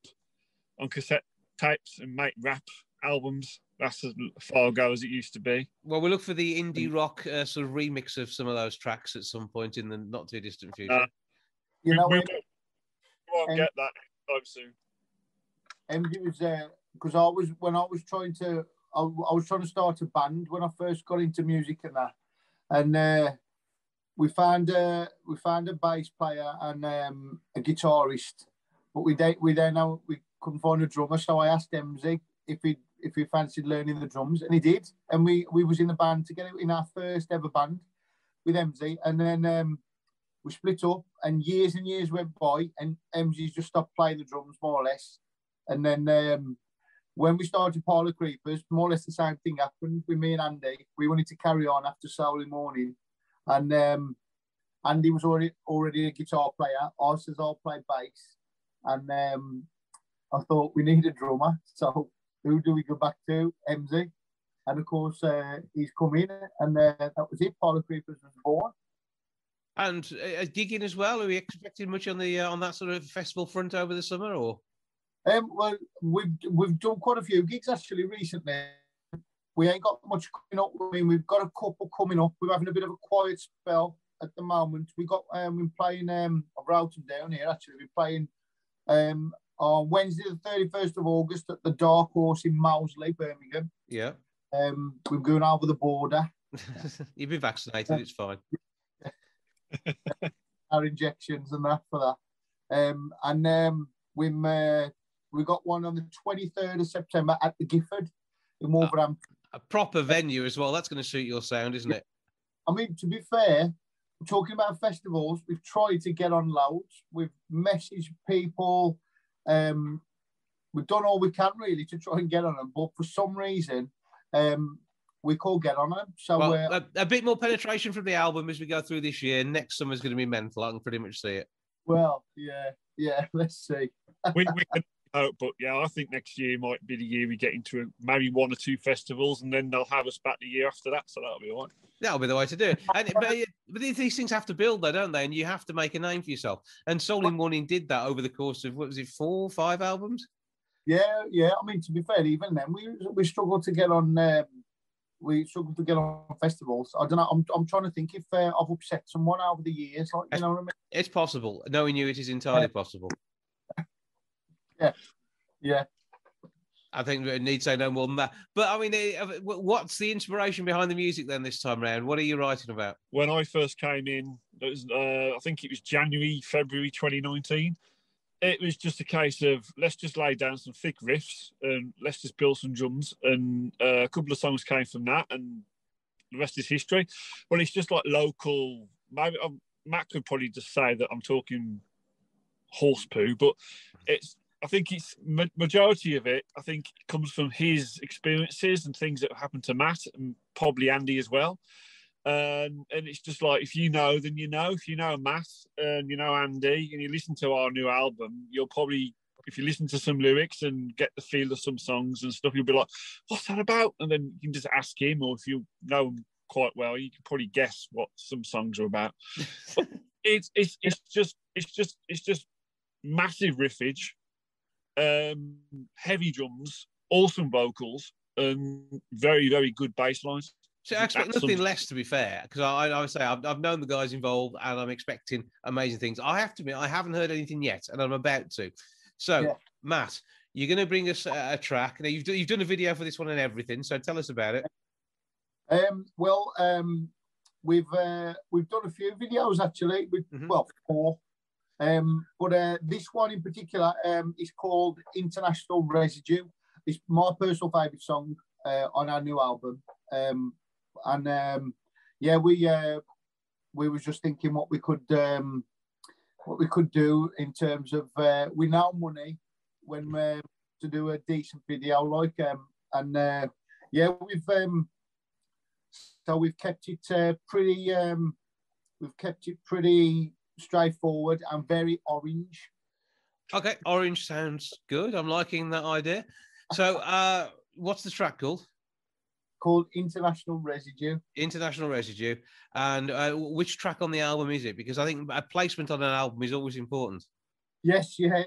on cassette tapes and make rap albums. That's as far ago as it used to be. Well, we'll look for the indie rock sort of remix of some of those tracks at some point in the not too distant future. You know, we won't get that anytime soon. It was because I was trying to start a band when I first got into music and that, and we found a bass player and a guitarist, but we couldn't find a drummer. So I asked Emsy if he fancied learning the drums, and he did. And we was in the band together in our first ever band with Emsy, and then we split up, and years went by, and Emsy just stopped playing the drums more or less. And then when we started Parlour Creepers, more or less the same thing happened with me and Andy. We wanted to carry on after Saturday morning, and Andy was already a guitar player. I says I'll play bass, and I thought we need a drummer. So who do we go back to? Emsy, and of course he's come in, and that was it. Parlour Creepers was born. And gigging as well. Are we expecting much on the on that sort of festival front over the summer, or? Well, we've done quite a few gigs actually recently. We ain't got much coming up. I mean, we've got a couple coming up. We're having a bit of a quiet spell at the moment. We got we're playing. I've wrote them down here actually. We're playing on Wednesday the 31st of August at the Dark Horse in Mousley, Birmingham. Yeah. We're going over the border. You've been vaccinated. It's fine. Our injections and that for that. And we got one on the 23rd of September at the Gifford in Wolverhampton. A proper venue as well. That's going to suit your sound, isn't it? I mean, to be fair, talking about festivals, we've tried to get on loads. We've messaged people. We've done all we can really to try and get on them, but for some reason, we can't get on them. So well, a bit more penetration from the album as we go through this year. Next summer's going to be mental. I can pretty much see it. Well, yeah. Let's see. we can hope, but yeah, I think next year might be the year we get into maybe 1 or 2 festivals, and then they'll have us back the year after that. So that'll be all right. That'll be the way to do it. But these things have to build, though, don't they? And you have to make a name for yourself. And Soul in Morning did that over the course of, what was it, 4 or 5 albums? Yeah. I mean, to be fair, even then we struggled to get on. We struggled to get on festivals. I don't know. I'm trying to think if I've upset someone over the years. Like, you know what I mean? It's possible. Knowing you, it is entirely possible. Yeah. I think we need to say no more than that. But I mean, what's the inspiration behind the music then this time around? What are you writing about? When I first came in, it was, I think it was February 2019. It was just a case of let's just lay down some thick riffs and let's just build some drums. And a couple of songs came from that, and the rest is history. Well, it's just like local. Maybe Matt could probably just say that I'm talking horse poo, but I think it's majority of it. I think comes from his experiences and things that have happened to Matt and probably Andy as well. And it's just like, if you know, then you know. If you know Matt and you know Andy and you listen to our new album, you'll probably, if you listen to some lyrics and get the feel of some songs and stuff, you'll be like, what's that about? And then you can just ask him, or if you know him quite well, you can probably guess what some songs are about. But it's just massive riffage, heavy drums, awesome vocals, and very, very good bass lines. So I expect nothing less, to be fair, because I would say I've known the guys involved and I'm expecting amazing things. I have to admit, I haven't heard anything yet, and I'm about to. So, Matt, you're going to bring us a track. Now, you've done a video for this one and everything, so tell us about it. We've done a few videos, actually. Well, 4. But this one in particular is called International Residue. It's my personal favourite song on our new album. We were just thinking what we could do in terms of we now money when to do a decent video we've kept it pretty straightforward and very orange. Okay, orange sounds good. I'm liking that idea. So what's the track called? Called International Residue. International Residue. And which track on the album is it? Because I think a placement on an album is always important. Yes, yeah.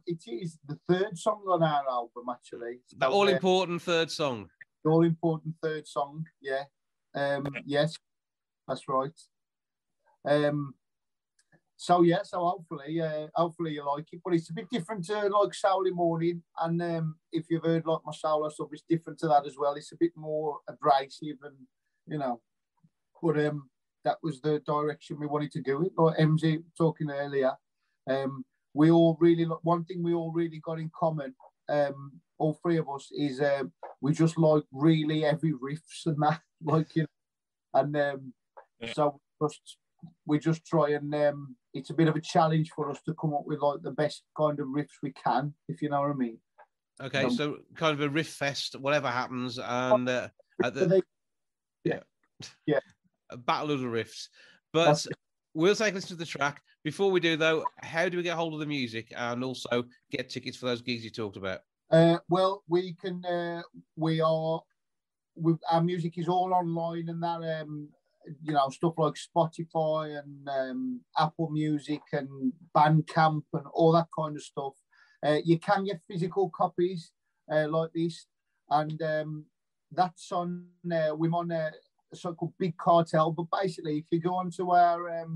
It is the 3rd song on our album, actually. The all-important 3rd song. The all-important 3rd song, yeah. Yes, that's right. So hopefully you like it, but it's a bit different to like Soul Morning, and if you've heard like my solo stuff, it's different to that as well. It's a bit more abrasive, and but that was the direction we wanted to go it. Like MZ talking earlier, we all really one thing we all really got in common, all 3 of us, is we just like really heavy riffs and that, so we just try and it's a bit of a challenge for us to come up with like the best kind of riffs we can, if you know what I mean. Okay, so kind of a riff fest, whatever happens, and a battle of the riffs. But we'll take a listen to the track. Before we do, though, how do we get hold of the music and also get tickets for those gigs you talked about? Well, we can. Our music is all online, and that stuff like Spotify and Apple Music and Bandcamp and all that kind of stuff. You can get physical copies like this, and that's on. We're on a so-called Big Cartel, but basically, if you go onto our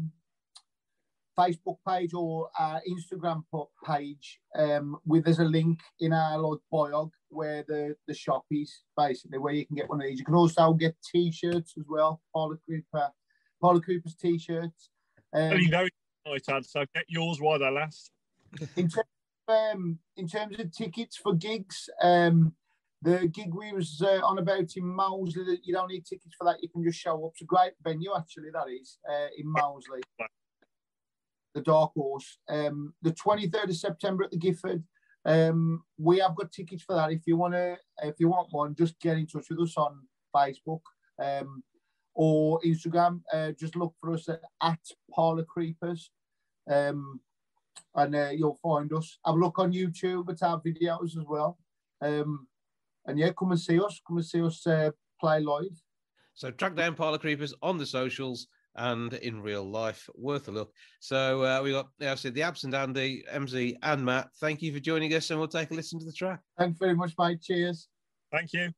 Facebook page or our Instagram page, there's a link in our bio where the shop is, basically, where you can get one of these. You can also get T-shirts as well, Parlour Creepers T-shirts. Very excited, so get yours while they last. In terms of tickets for gigs, the gig we was on about in Moseley, you don't need tickets for that. You can just show up. It's a great venue, actually, that is, in Moseley. The Dark Horse. The 23rd of September at the Gifford. We have got tickets for that. If you want one, just get in touch with us on Facebook or Instagram. Just look for us at Parlour Creepers, and you'll find us. Have a look on YouTube at our videos as well. And come and see us. Come and see us play live. So track down Parlour Creepers on the socials and in real life. Worth a look. So we got the absent Andy, MZ and Matt. Thank you for joining us, and we'll take a listen to the track. Thanks very much, mate. Cheers. Thank you.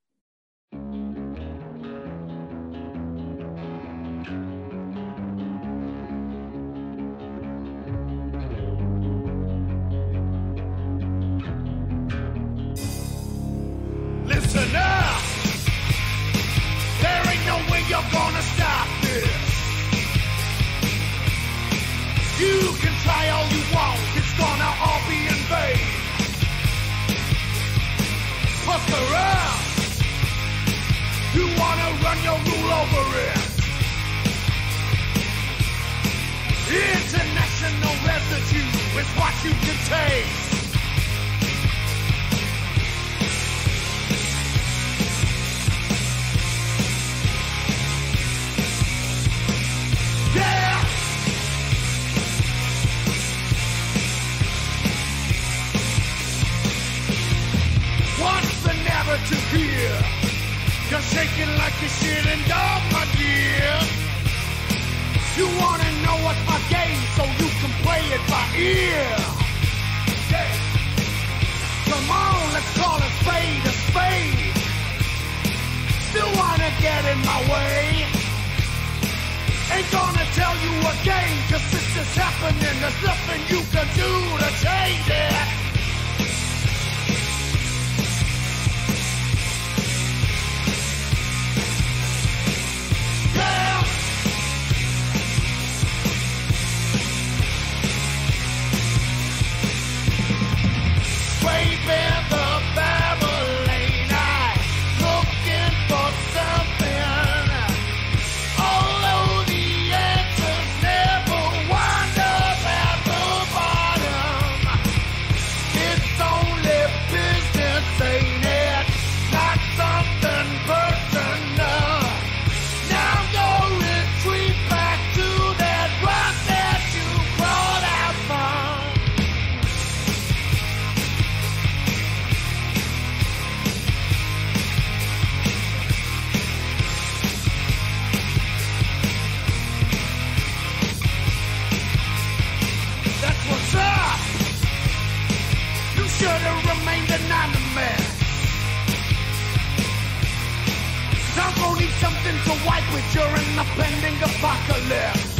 Listen up! There ain't no way you're gonna stop this. You can try all you want, it's gonna all be in vain. Pucker up! You wanna run your rule over it. International residue is what you can taste. Yeah! Once and never to hear. You're shaking like you're shitting dog, my dear. You wanna know what's my game so you can play it by ear. happening. There's nothing you can do to change it. Yeah. Scraping the family night, looking for something. Although the answers never wind up at the bottom, it's only business, ain't it? Not something personal. Now go retreat back to that rock that you brought out from. That's what's up. You should have remained anonymous. 'Cause I'm gonna need something to wipe with during the pending apocalypse.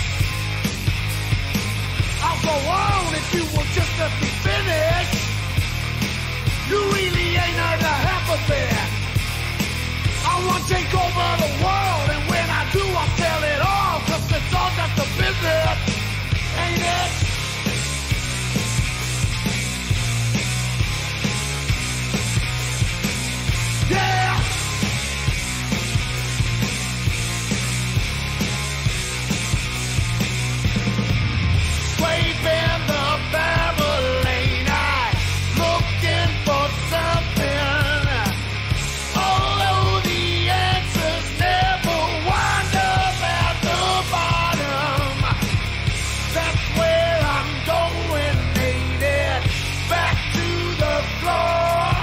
I'll go on if you will just let me finish. You really ain't heard a half of it. I want to take over the world, and when I do, I'll tell it all, 'cause it's all got the business, ain't it? Yeah! Scraping the family night, looking for something. Although the answers never wind up at the bottom, that's where I'm going, ain't it? Back to the floor.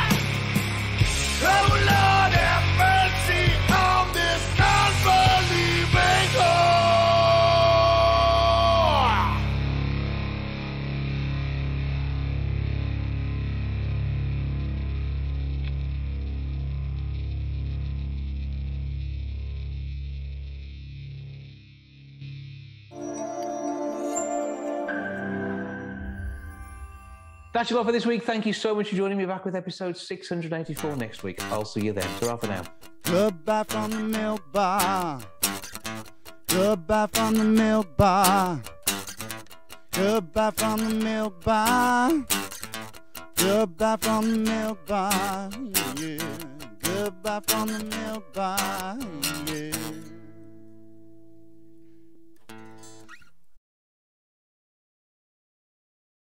Oh Lord, have mercy on this non-believing whore. That's your lot for this week. Thank you so much for joining me. Back with episode 684 next week. I'll see you then. Ta-ra for now. Goodbye from the milk bar. Goodbye from the milk bar. Goodbye from the milk bar. Goodbye from the milk bar. Yeah. Goodbye from the milk bar. Yeah.